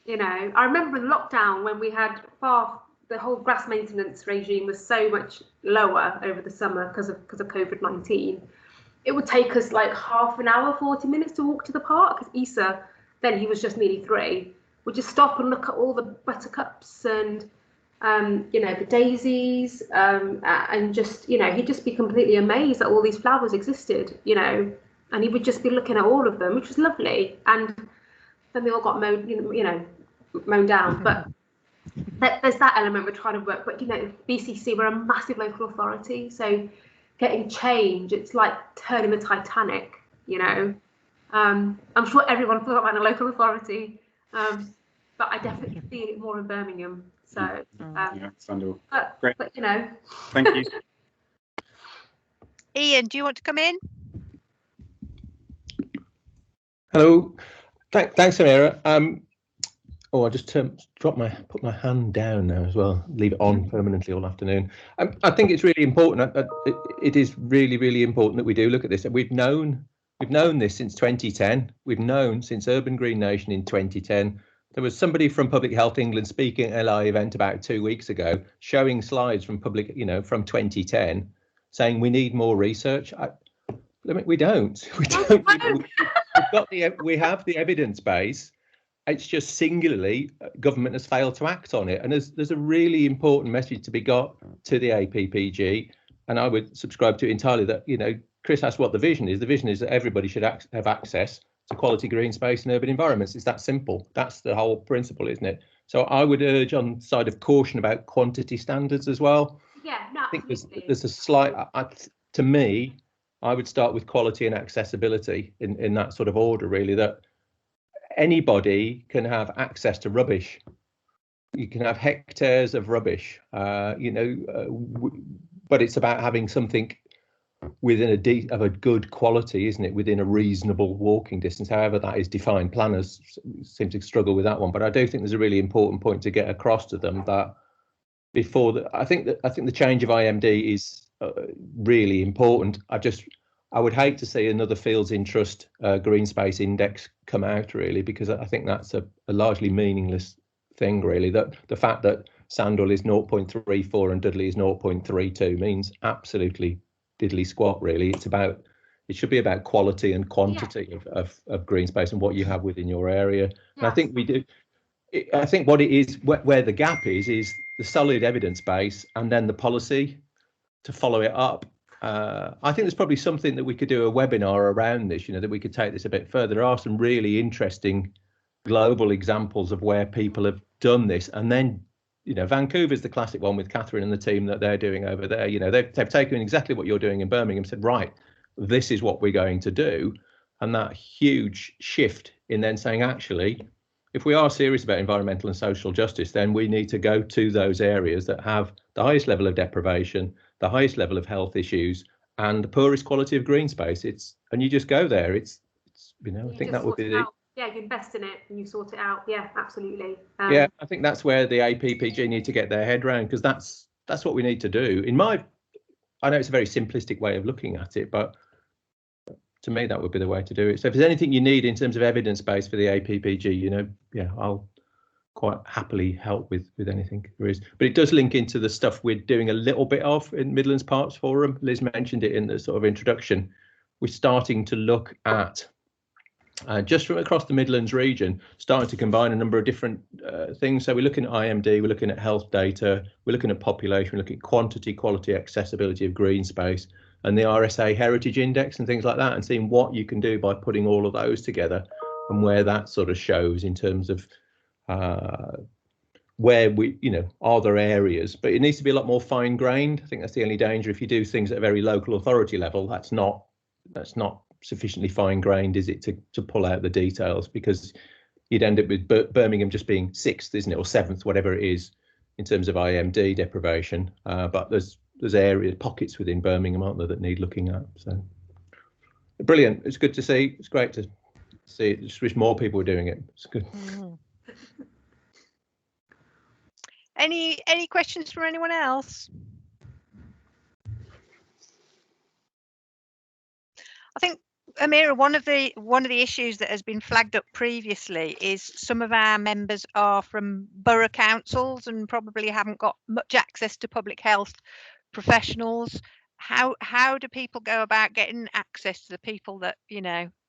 You know, I remember in lockdown when we had the whole grass maintenance regime was so much lower over the summer because of COVID-19. It would take us like half an hour, 40 minutes to walk to the park, because Issa, then he was just nearly 3, would just stop and look at all the buttercups and, you know, the daisies, and just, you know, he'd just be completely amazed that all these flowers existed, you know, and he would just be looking at all of them, which was lovely. And then they all got mown down. But there's that element we're trying to work. But BCC, we're a massive local authority, so getting change, it's like turning the Titanic. I'm sure everyone thought about a local authority, but I definitely feel it more in Birmingham. So Sandal. Great. But Thank you. Ian, do you want to come in? Hello. Thanks, Amira. I just put my hand down now as well. Leave it on permanently all afternoon. I think it's really important. It is really, really important that we do look at this. We've known this since 2010. We've known since Urban Green Nation in 2010. There was somebody from Public Health England speaking at a LI event about 2 weeks ago, showing slides from from 2010, saying we need more research. We don't. We have the evidence base. It's just singularly government has failed to act on it. And there's a really important message to be got to the APPG, and I would subscribe to it entirely. That Chris asked what the vision is. The vision is that everybody should have access to quality green space and urban environments. It's that simple. That's the whole principle, isn't it? So I would urge on the side of caution about quantity standards as well. Yeah, no, I think there's a slight. To me, I would start with quality and accessibility in that sort of order, really. That anybody can have access to rubbish. You can have hectares of rubbish, but it's about having something within of a good quality, isn't it? Within a reasonable walking distance, however that is defined. Planners seem to struggle with that one, but I do think there's a really important point to get across to them that I think the change of IMD is really important. I would hate to see another Fields in Trust green space index come out, really, because I think that's a largely meaningless thing, really. That the fact that Sandal is 0.34 and Dudley is 0.32 means absolutely diddly squat, really. It should be about quality and quantity of green space and what you have within your area. Yes. And I think we do. I think what it is, where the gap is the solid evidence base and then the policy to follow it up. I think there's probably something that we could do a webinar around this, that we could take this a bit further. There are some really interesting global examples of where people have done this. And then, Vancouver's the classic one with Catherine and the team that they're doing over there. They've taken exactly what you're doing in Birmingham, said, right, this is what we're going to do. And that huge shift in then saying, actually, if we are serious about environmental and social justice, then we need to go to those areas that have the highest level of deprivation, the highest level of health issues, and the poorest quality of green space. And you just go there. I think that would be you invest in it and you sort it out. Yeah, absolutely. I think that's where the APPG need to get their head around, because that's what we need to do. I know it's a very simplistic way of looking at it, but to me, that would be the way to do it. So if there's anything you need in terms of evidence base for the APPG, I'll quite happily help with anything there is. But it does link into the stuff we're doing a little bit of in Midlands Parks Forum. Liz mentioned it in the sort of introduction. We're starting to look at, just from across the Midlands region, starting to combine a number of different things. So we're looking at IMD, we're looking at health data, we're looking at population, we're looking at quantity, quality, accessibility of green space, and the RSA Heritage Index and things like that, and seeing what you can do by putting all of those together and where that sort of shows in terms of where we, are there areas, but it needs to be a lot more fine-grained. I think that's the only danger. If you do things at a very local authority level, that's not sufficiently fine-grained, is it, to pull out the details, because you'd end up with Birmingham just being 6th, isn't it, or 7th, whatever it is, in terms of IMD deprivation. But there's pockets within Birmingham, aren't there, that need looking at. So brilliant. It's good to see. It's great to see it. Just wish more people were doing it. It's good. Any questions from anyone else? I think, Amira, one of the issues that has been flagged up previously is some of our members are from borough councils and probably haven't got much access to public health professionals. How do people go about getting access to the people that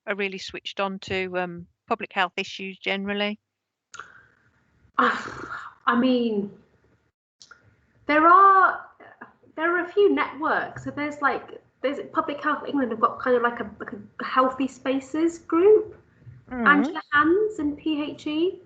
are really switched on to public health issues generally? I mean, there are a few networks. So there's Public Health England have got kind of like a Healthy Spaces group, Angela Hands in PHE.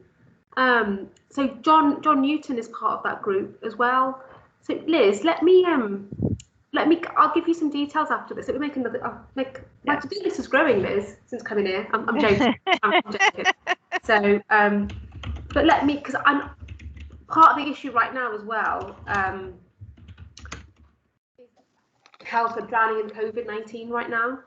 So John Newton is part of that group as well. So Liz, let me I'll give you some details after this. Let me make another. My to-do list is growing, Liz, since coming here. I'm joking. I'm joking. So, but let me, because I'm part of the issue right now as well. Health and drowning in COVID-19 right now.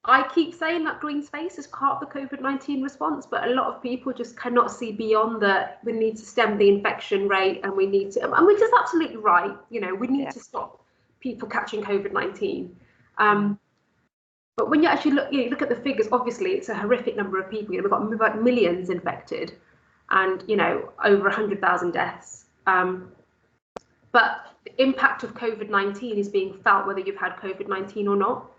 I keep saying that green space is part of the COVID-19 response, but a lot of people just cannot see beyond that. We need to stem the infection rate, and we need to, and which is absolutely right. You know, we need to stop people catching COVID-19. But when you actually look at the figures, obviously it's a horrific number of people. You know, we've got millions infected, and over 100,000 deaths. But the impact of COVID-19 is being felt whether you've had COVID-19 or not.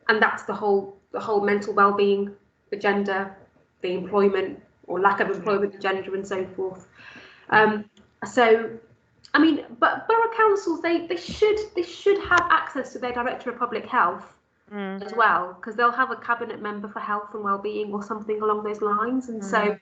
And that's the whole mental well-being agenda, the employment or lack of employment agenda, and so forth. So, I mean, but borough councils they should have access to their director of public health as well, because they'll have a cabinet member for health and well-being or something along those lines. And so,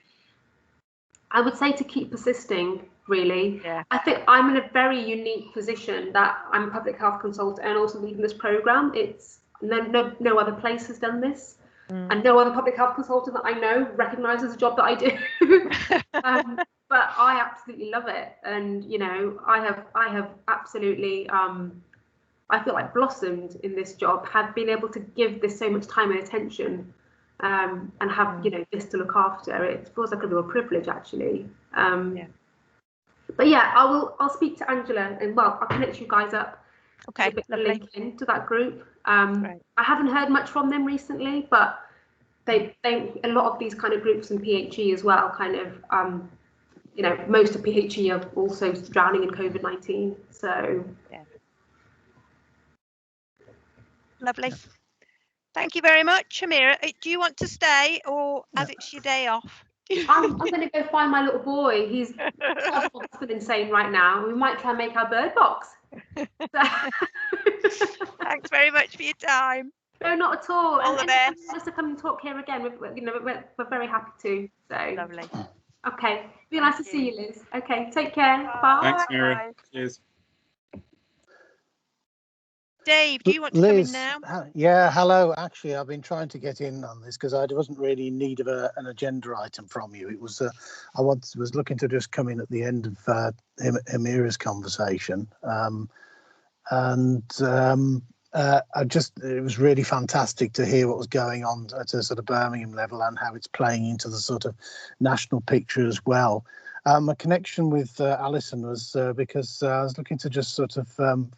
I would say to keep persisting. Really, I think I'm in a very unique position that I'm a public health consultant and also leading this programme. It's no other place has done this, and no other public health consultant that I know recognises the job that I do. But I absolutely love it, and I have absolutely I feel like blossomed in this job. Have been able to give this so much time and attention, and have this to look after. It feels like a real privilege, actually. But yeah, I'll speak to Angela, and I'll connect you guys up. Okay, link into that group. I haven't heard much from them recently, but they a lot of these kind of groups in PHE as well, kind of most of PHE are also drowning in COVID-19. So lovely. Thank you very much, Amira. Do you want to stay, or as it's your day off? I'm going to go find my little boy. He's insane right now. We might try and make our bird box. Thanks very much for your time. No, not at all. All the best. If you want us to come and talk here again, we're very happy to. So lovely. Okay, be nice to see you, Liz. Okay, take care. Bye. Thanks, Mira. Cheers. Dave, do you want to come in now? Yeah, hello. Actually, I've been trying to get in on this because I wasn't really in need of an agenda item from you. It was I was looking to just come in at the end of Amira's conversation, it was really fantastic to hear what was going on at a sort of Birmingham level and how it's playing into the sort of national picture as well. My connection with Alison was because I was looking to just sort of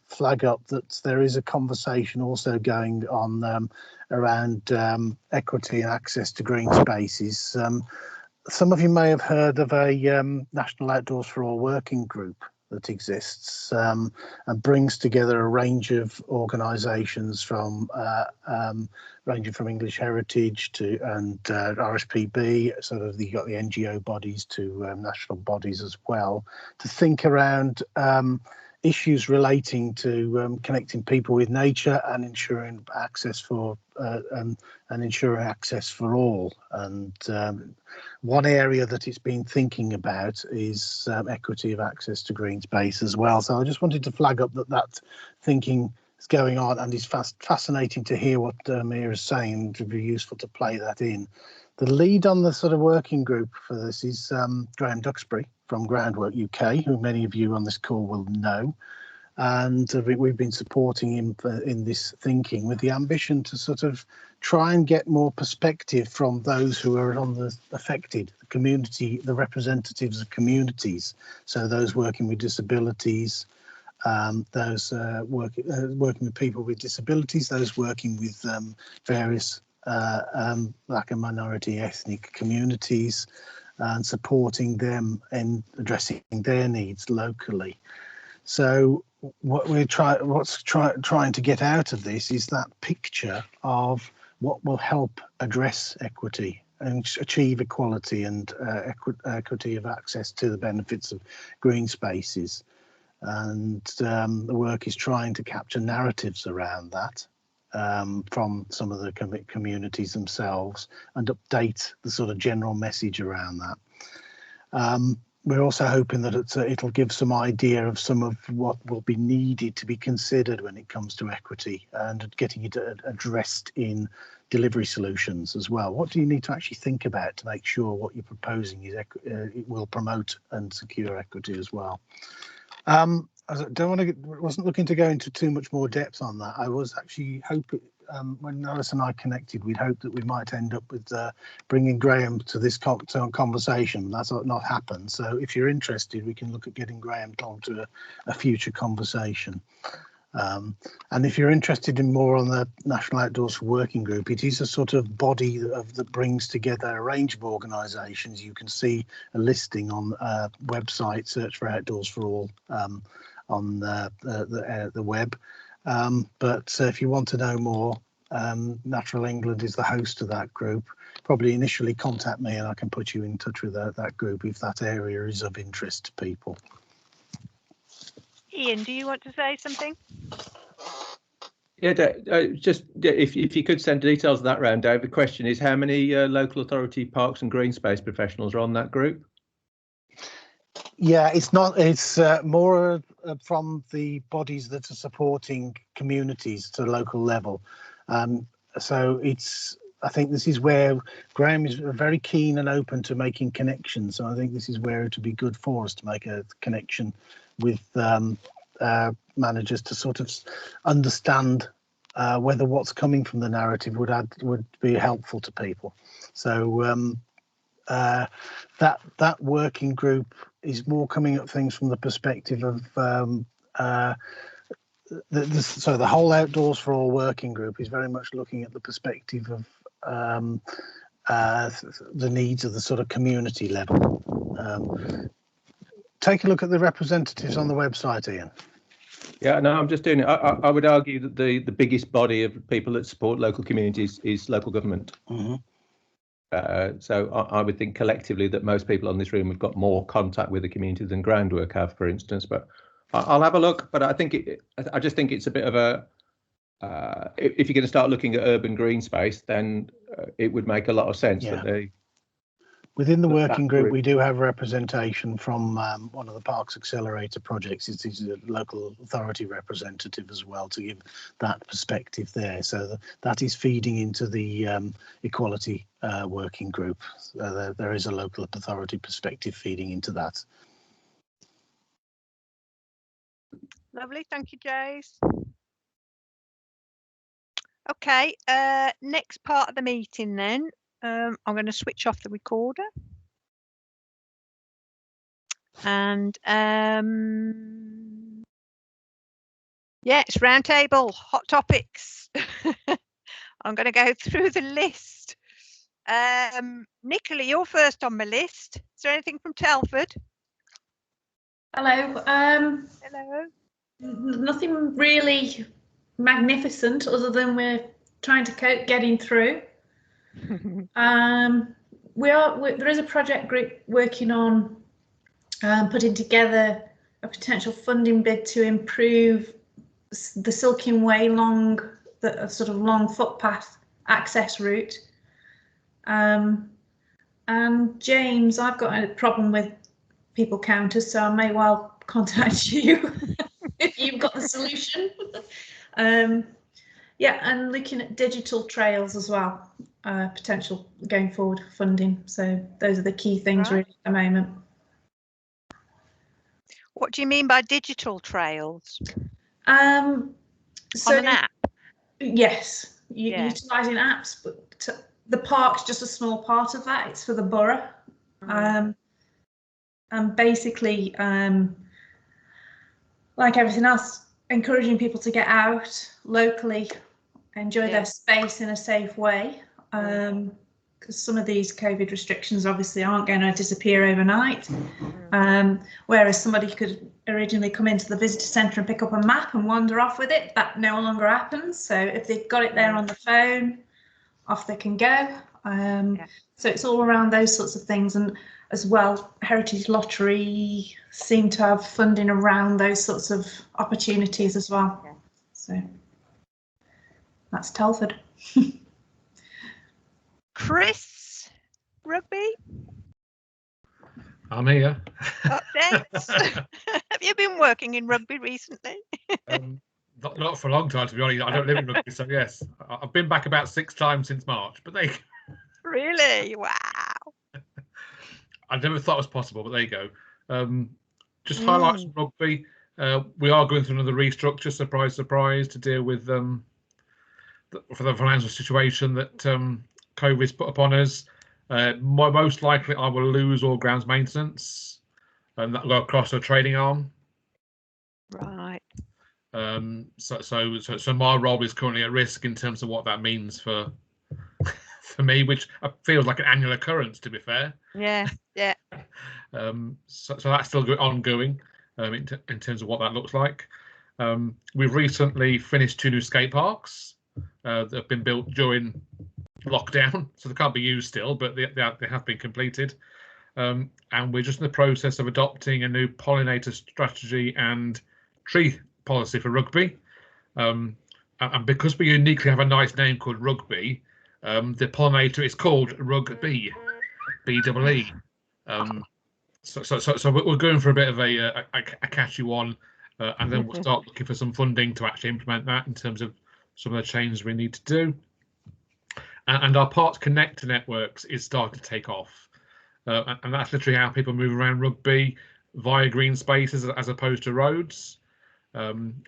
flag up that there is a conversation also going on around equity and access to green spaces. Some of you may have heard of a National Outdoors for All working group that exists and brings together a range of organisations from ranging from English Heritage to RSPB, sort of you got the NGO bodies to national bodies as well, to think around issues relating to connecting people with nature and ensuring access for all. And one area that it's been thinking about is equity of access to green space as well. So I just wanted to flag up that thinking is going on, and it's fascinating to hear what Mira is saying. To be useful to play that in. The lead on the sort of working group for this is Graham Duxbury from Groundwork UK, who many of you on this call will know. And we've been supporting him in this thinking with the ambition to sort of try and get more perspective from those who are on the affected, the community, the representatives of communities. So those working with disabilities, those working with people with disabilities, those working with various black and minority ethnic communities, and supporting them and addressing their needs locally. So what we're trying to get out of this is that picture of what will help address equity and achieve equality and equity of access to the benefits of green spaces. And the work is trying to capture narratives around that. from some of the communities themselves and update the sort of general message around that. We're also hoping that it'll give some idea of some of what will be needed to be considered when it comes to equity and getting it addressed in delivery solutions as well. What do you need to actually think about to make sure what you're proposing is it will promote and secure equity as well? I wasn't looking to go into too much more depth on that. I was actually hoping, when Alice and I connected, we'd hoped that we might end up with bringing Graham to this conversation. That's not happened. So if you're interested, we can look at getting Graham to a future conversation. And if you're interested in more on the National Outdoors Working Group, it is a sort of body that brings together a range of organisations. You can see a listing on website, search for Outdoors for All on the web. But if you want to know more, Natural England is the host of that group. Probably initially contact me and I can put you in touch with that group if that area is of interest to people. Ian, do you want to say something? Yeah, just if you could send details of that round, Dave. The question is, how many local authority parks and green space professionals are on that group? Yeah, it's more from the bodies that are supporting communities to local level. So I think this is where Graham is very keen and open to making connections. So I think this is where it would be good for us to make a connection with managers to sort of understand whether what's coming from the narrative would be helpful to people. So that working group is more coming at things from the perspective of so the whole Outdoors for All working group is very much looking at the perspective of the needs of the sort of community level. Take a look at the representatives on the website, Ian. Yeah, no, I'm just doing it. I would argue that the biggest body of people that support local communities is local government. Mm-hmm. So I would think collectively that most people on this room have got more contact with the community than Groundwork have, for instance. But I'll have a look. But I just think it's a bit of a if you're going to start looking at urban green space, then it would make a lot of sense that they. Within the working group, we do have representation from one of the Parks Accelerator projects. It's a local authority representative as well to give that perspective there. So that is feeding into the equality working group. There is a local authority perspective feeding into that. Lovely, thank you, Jace. Okay, next part of the meeting then. I'm going to switch off the recorder. And yeah, it's roundtable, hot topics. I'm going to go through the list. Nicola, you're first on my list. Is there anything from Telford? Hello. Hello. Nothing really magnificent other than we're trying to cope getting through. There is a project group working on putting together a potential funding bid to improve the Silking Way the sort of long footpath access route. And James, I've got a problem with people counters, so I may well contact you if you've got the solution. Yeah, and looking at digital trails as well, potential going forward funding. So those are the key things really at the moment. What do you mean by digital trails? So on an app? Yes, utilising apps, but the park's just a small part of that. It's for the borough. And basically, like everything else, encouraging people to get out locally, enjoy their space in a safe way, because some of these COVID restrictions obviously aren't going to disappear overnight. Whereas somebody could originally come into the visitor centre and pick up a map and wander off with it, that no longer happens. So if they've got it there on the phone, off they can go. So it's all around those sorts of things. And as well, Heritage Lottery seem to have funding around those sorts of opportunities as well. So that's Telford. Chris, rugby I'm here. updates. Have you been working in rugby recently? Not for a long time, to be honest. I don't live in rugby, so yes, I've been back about 6 times since March. But Really? Wow. I never thought it was possible, but there you go. Just highlights from rugby. We are going through another restructure, surprise, surprise, to deal with for the financial situation that COVID's put upon us. Most likely, I will lose all grounds maintenance, and that will go across a trading arm. Right. So my role is currently at risk in terms of what that means for me, which feels like an annual occurrence, to be fair. Yeah. Yeah. So that's still ongoing in terms of what that looks like. We've recently finished 2 new skate parks that have been built during lockdown, so they can't be used still, but they have been completed. And we're just in the process of adopting a new pollinator strategy and tree policy for rugby. And because we uniquely have a nice name called rugby, the pollinator is called Rugby, BEE. So we're going for a bit of a catchy one, and then we'll start looking for some funding to actually implement that in terms of some of the changes we need to do. And our Parks Connector networks is starting to take off, and that's literally how people move around rugby via green spaces as opposed to roads.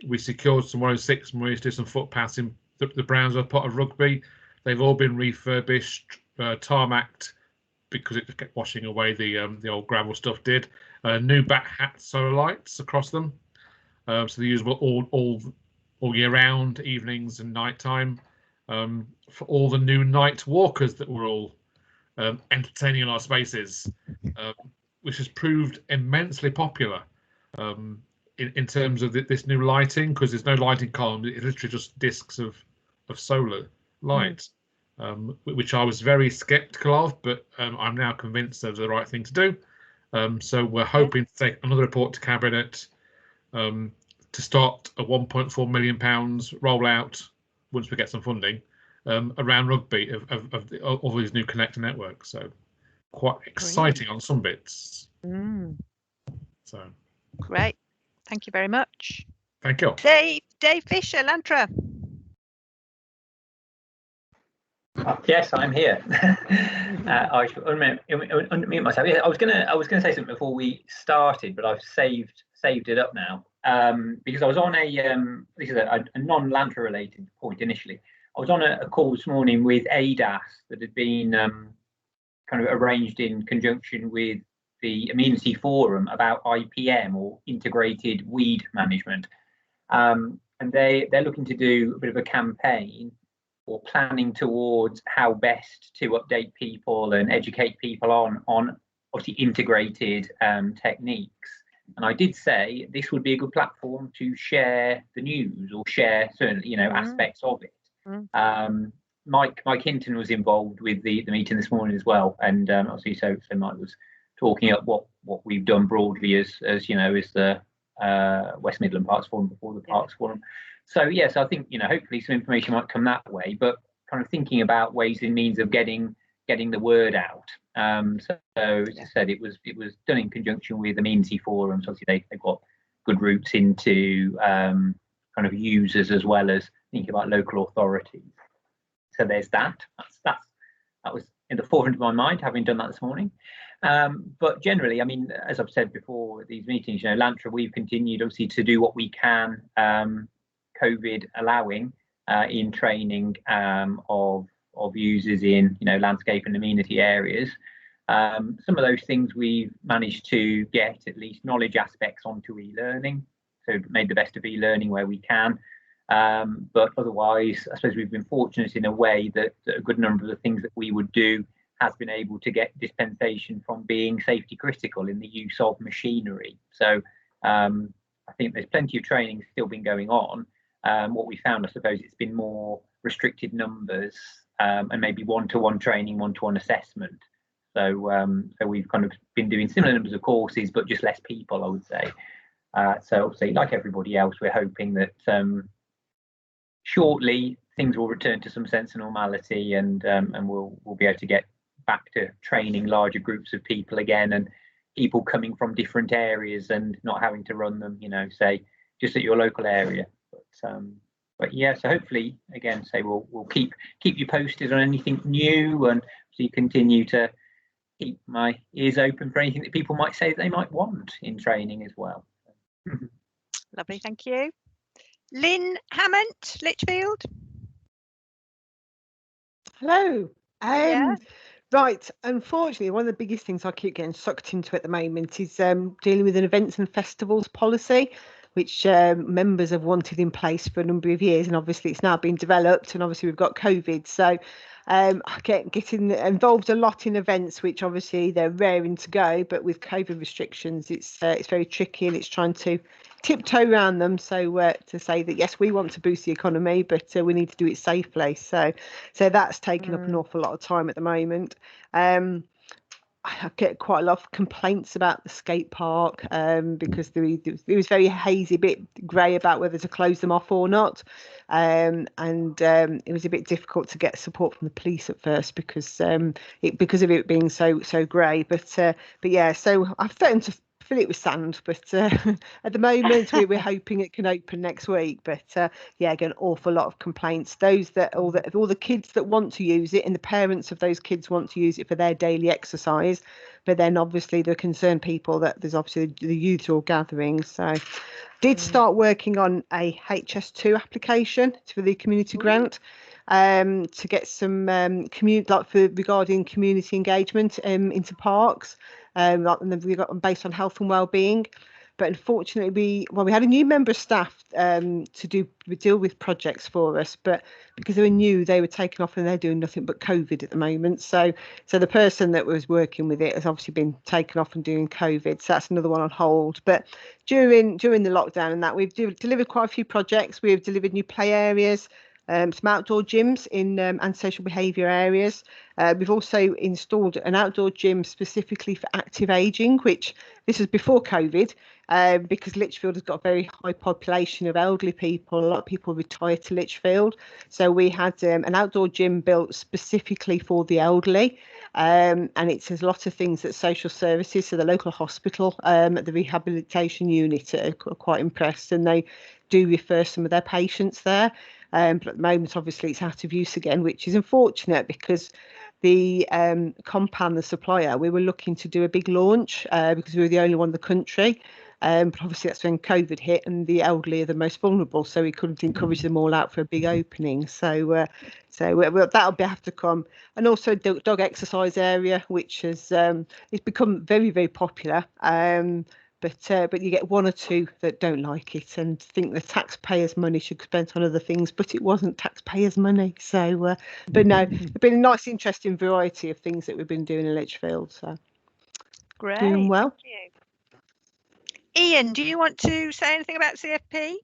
We secured some 106 and we used to do some footpaths in the Brownsville part of rugby. They've all been refurbished, tarmacked, because it kept washing away the old gravel stuff did. New bat hat solar lights across them, so they're usable all year round, evenings and nighttime. For all the new night walkers that were all entertaining in our spaces, which has proved immensely popular in terms of this new lighting, because there's no lighting column. It's literally just discs of solar light, which I was very skeptical of, but I'm now convinced those are the right thing to do. So we're hoping to take another report to Cabinet to start a £1.4 million rollout once we get some funding around rugby of all these new connector networks. So quite exciting on some bits. So Great. Thank you very much. Thank you. Dave Fisher, Lantra. Yes, I'm here. I should unmute myself. Yeah, I was gonna say something before we started, but I've saved it up now because I was on this is a non-Lantra related point initially. I was on a call this morning with ADAS that had been kind of arranged in conjunction with the Amenity Forum about IPM, or integrated weed management, and they're looking to do a bit of a campaign or planning towards how best to update people and educate people on obviously integrated techniques. And I did say this would be a good platform to share the news or share certain aspects of it. Mike Hinton was involved with the meeting this morning as well, and obviously so Mike was talking up what we've done broadly as the West Midlands Parks Forum before the Parks Forum. So yes, I think hopefully some information might come that way, but kind of thinking about ways and means of getting the word out. So as I said, it was done in conjunction with Amenity Forums. Obviously they've got good roots into kind of users as well as thinking about local authorities. So there's that. That was in the forefront of my mind, having done that this morning. But generally, I mean, as I've said before, these meetings, Lantra, we've continued obviously to do what we can, COVID allowing, in training of users in landscape and amenity areas. Some of those things we've managed to get at least knowledge aspects onto e-learning, so made the best of e-learning where we can. But otherwise, I suppose we've been fortunate in a way that a good number of the things that we would do has been able to get dispensation from being safety critical in the use of machinery. So I think there's plenty of training still been going on. What we found, I suppose, it's been more restricted numbers and maybe one-to-one training, one-to-one assessment. So we've kind of been doing similar numbers of courses, but just less people, I would say. So obviously, like everybody else, we're hoping that shortly things will return to some sense of normality, and we'll be able to get back to training larger groups of people again, and people coming from different areas and not having to run them, say just at your local area. But yeah, so hopefully, again, say we'll keep you posted on anything new, and so you continue to keep my ears open for anything that people might say that they might want in training as well. Lovely, thank you. Lynn Hammond, Lichfield. Hello. Yeah. Right, unfortunately, one of the biggest things I keep getting sucked into at the moment is dealing with an events and festivals policy, which members have wanted in place for a number of years, and obviously it's now been developed, and obviously we've got COVID, so I getting involved a lot in events, which obviously they're raring to go, but with COVID restrictions, it's very tricky, and it's trying to tiptoe around them. So to say that yes, we want to boost the economy, but we need to do it safely. So that's taking up an awful lot of time at the moment. I get quite a lot of complaints about the skate park because it was very hazy, a bit grey about whether to close them off or not, and it was a bit difficult to get support from the police at first because of it being so grey. But yeah, so I've threatened to fill it with sand, but at the moment we're hoping it can open next week. But yeah, again, awful lot of complaints. All the kids that want to use it, and the parents of those kids want to use it for their daily exercise, but then obviously the concerned people that there's obviously the youth all gathering. So did start working on a HS2 application for the community grant to get some regarding community engagement into parks, we got based on health and well-being. But unfortunately, we had a new member of staff to deal with projects for us, but because they were new, they were taken off and they're doing nothing but COVID at the moment. So the person that was working with it has obviously been taken off and doing COVID. So that's another one on hold. But during the lockdown and that, we've delivered quite a few projects. We've delivered new play areas, some outdoor gyms in antisocial behaviour areas. We've also installed an outdoor gym specifically for active ageing, which this was before COVID, because Lichfield has got a very high population of elderly people. A lot of people retire to Lichfield. So we had an outdoor gym built specifically for the elderly. And it says a lot of things that social services, so the local hospital, the rehabilitation unit are quite impressed, and they do refer some of their patients there. But at the moment, obviously, it's out of use again, which is unfortunate because the compound, the supplier, we were looking to do a big launch because we were the only one in the country. But obviously, that's when COVID hit, and the elderly are the most vulnerable, so we couldn't encourage them all out for a big opening. So that'll have to come. And also dog exercise area, which has it's become very, very popular. But you get one or two that don't like it and think the taxpayers' money should be spent on other things, but it wasn't taxpayers' money. So, but no, it's been a nice, interesting variety of things that we've been doing in Lichfield. So, Great. doing well. Thank you. Ian, do you want to say anything about CFP?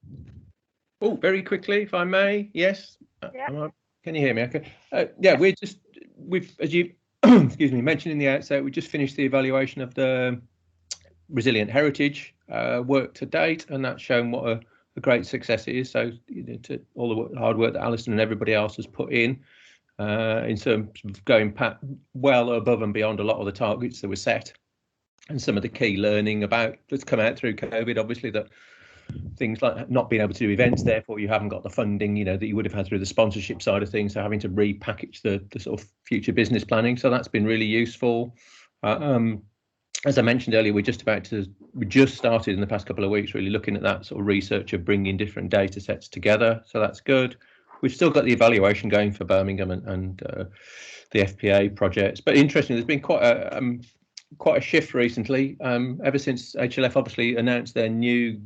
Oh, very quickly, if I may. Yes. Yeah. Can you hear me? Okay. Yeah, we've as you excuse me mentioned in the outset, we just finished the evaluation of the resilient heritage work to date, and that's shown what a great success it is. So to all the hard work that Alison and everybody else has put in terms of going well above and beyond a lot of the targets that were set, and some of the key learning that's come out through COVID, obviously, that things like not being able to do events, therefore you haven't got the funding that you would have had through the sponsorship side of things, so having to repackage the sort of future business planning. So that's been really useful. As I mentioned earlier, we just started in the past couple of weeks really looking at that sort of research of bringing different data sets together. So that's good. We've still got the evaluation going for Birmingham and the FPA projects. But interestingly, there's been quite a shift recently. Ever since HLF obviously announced their new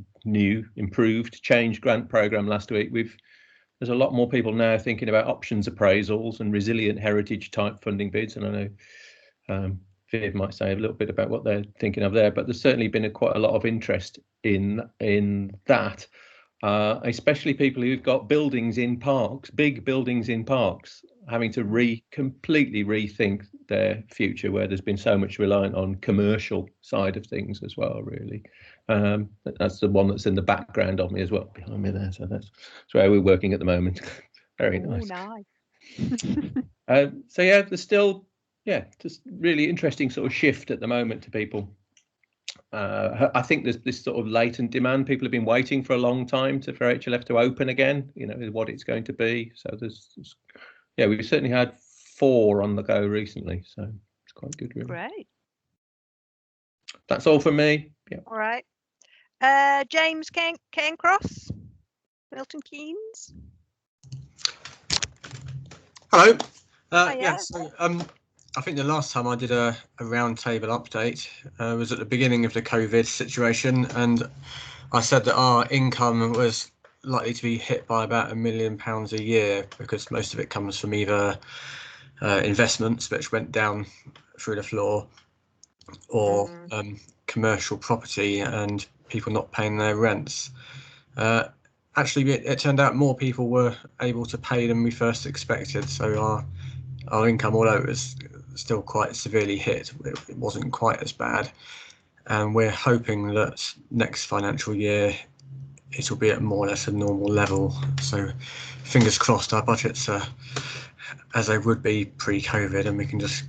improved change grant program last week, there's a lot more people now thinking about options appraisals and resilient heritage type funding bids. And I know Viv might say a little bit about what they're thinking of there, but there's certainly been quite a lot of interest in that, especially people who've got buildings in parks, big buildings in parks, having to completely rethink their future, where there's been so much reliant on commercial side of things as well, really. That's the one that's in the background of me as well, behind me there. So that's where we're working at the moment. Very Oh, nice. nice. So yeah, there's still just really interesting sort of shift at the moment to people. I think there's this sort of latent demand. People have been waiting for a long time for HLF to open again, what it's going to be. So we've certainly had 4 on the go recently. So it's quite good, really. Great. That's all from me. Yeah. All right. James Cairncross, Milton Keynes. Hello. Hiya. So I think the last time I did a roundtable update was at the beginning of the COVID situation, and I said that our income was likely to be hit by about £1 million a year because most of it comes from either investments which went down through the floor or commercial property and people not paying their rents. Actually, it turned out more people were able to pay than we first expected. So our income, although it was still quite severely hit, it wasn't quite as bad. And we're hoping that next financial year it will be at more or less a normal level. So fingers crossed our budgets are as they would be pre-COVID, and we can just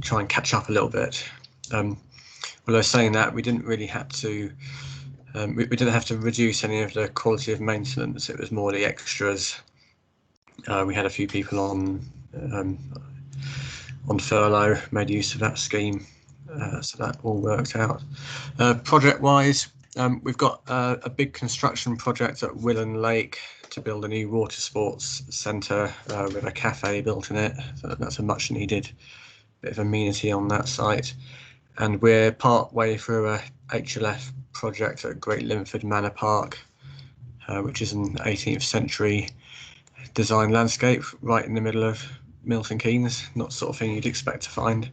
try and catch up a little bit. Although saying that, we didn't really have to. We didn't have to reduce any of the quality of maintenance. It was more the extras. We had a few people on furlough, made use of that scheme, so that all worked out. Project-wise, we've got a big construction project at Willen Lake to build a new water sports centre with a cafe built in it. So that's a much-needed bit of amenity on that site. And we're part way through a HLF project at Great Linford Manor Park, which is an 18th century design landscape right in the middle of Milton Keynes, not the sort of thing you'd expect to find.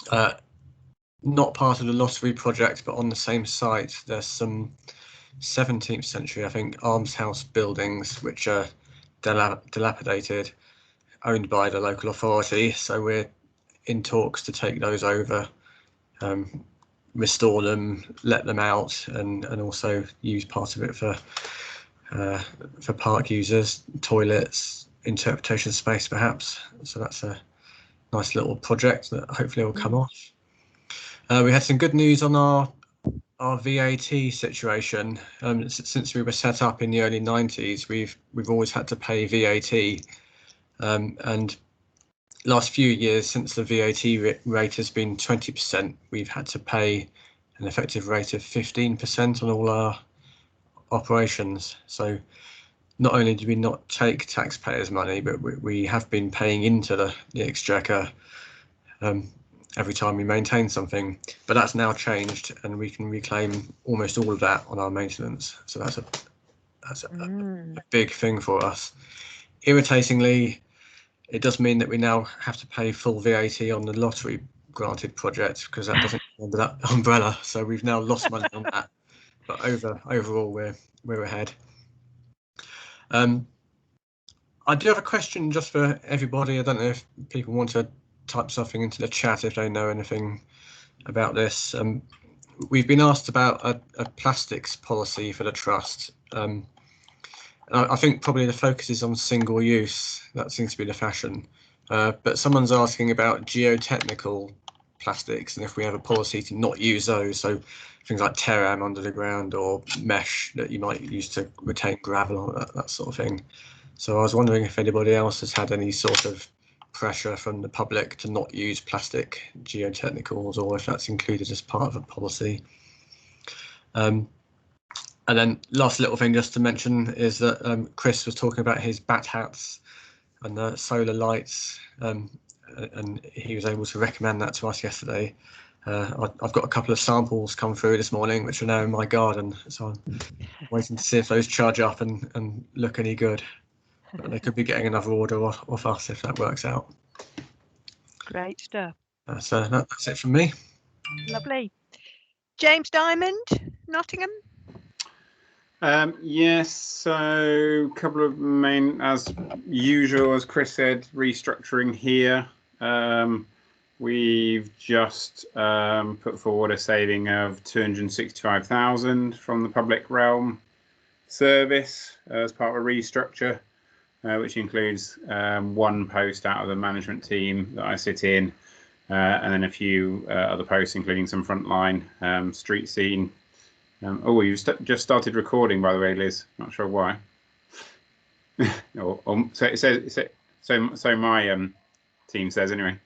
Not part of the lottery project, but on the same site, there's some 17th century, I think, almshouse buildings which are dilapidated, owned by the local authority. So we're in talks to take those over, restore them, let them out, and also use part of it for park users, toilets, interpretation space perhaps. So that's a nice little project that hopefully will come off. We had some good news on our VAT situation. Since we were set up in the early 90s, we've always had to pay VAT, and last few years, since the VAT rate has been 20%, we've had to pay an effective rate of 15% on all our operations. So not only do we not take taxpayers' money, but we have been paying into the exchequer every time we maintain something. But that's now changed, and we can reclaim almost all of that on our maintenance. So that's a big thing for us. Irritatingly, it does mean that we now have to pay full VAT on the lottery granted project because that doesn't come under that umbrella. So we've now lost money on that. But overall, we're ahead. I do have a question just for everybody. I don't know if people want to type something into the chat if they know anything about this. We've been asked about a plastics policy for the trust. I think probably the focus is on single use. That seems to be the fashion. But someone's asking about geotechnical plastics and if we have a policy to not use those. So things like teram under the ground or mesh that you might use to retain gravel or that sort of thing. So I was wondering if anybody else has had any sort of pressure from the public to not use plastic geotechnicals, or if that's included as part of a policy. And then last little thing just to mention is that Chris was talking about his bat hats and the solar lights, and he was able to recommend that to us yesterday. I've got a couple of samples come through this morning, which are now in my garden, so I'm waiting to see if those charge up and look any good. But they could be getting another order off us if that works out. Great stuff. So that's it from me. Lovely. James Diamond, Nottingham. Yes, so a couple of main, as usual, as Chris said, restructuring here. We've just put forward a saving of 265,000 from the public realm service as part of a restructure. which includes one post out of the management team that I sit in, and then a few other posts, including some frontline street scene. Oh, you've just started recording, by the way, Liz. Not sure why. So it says, so my team says anyway.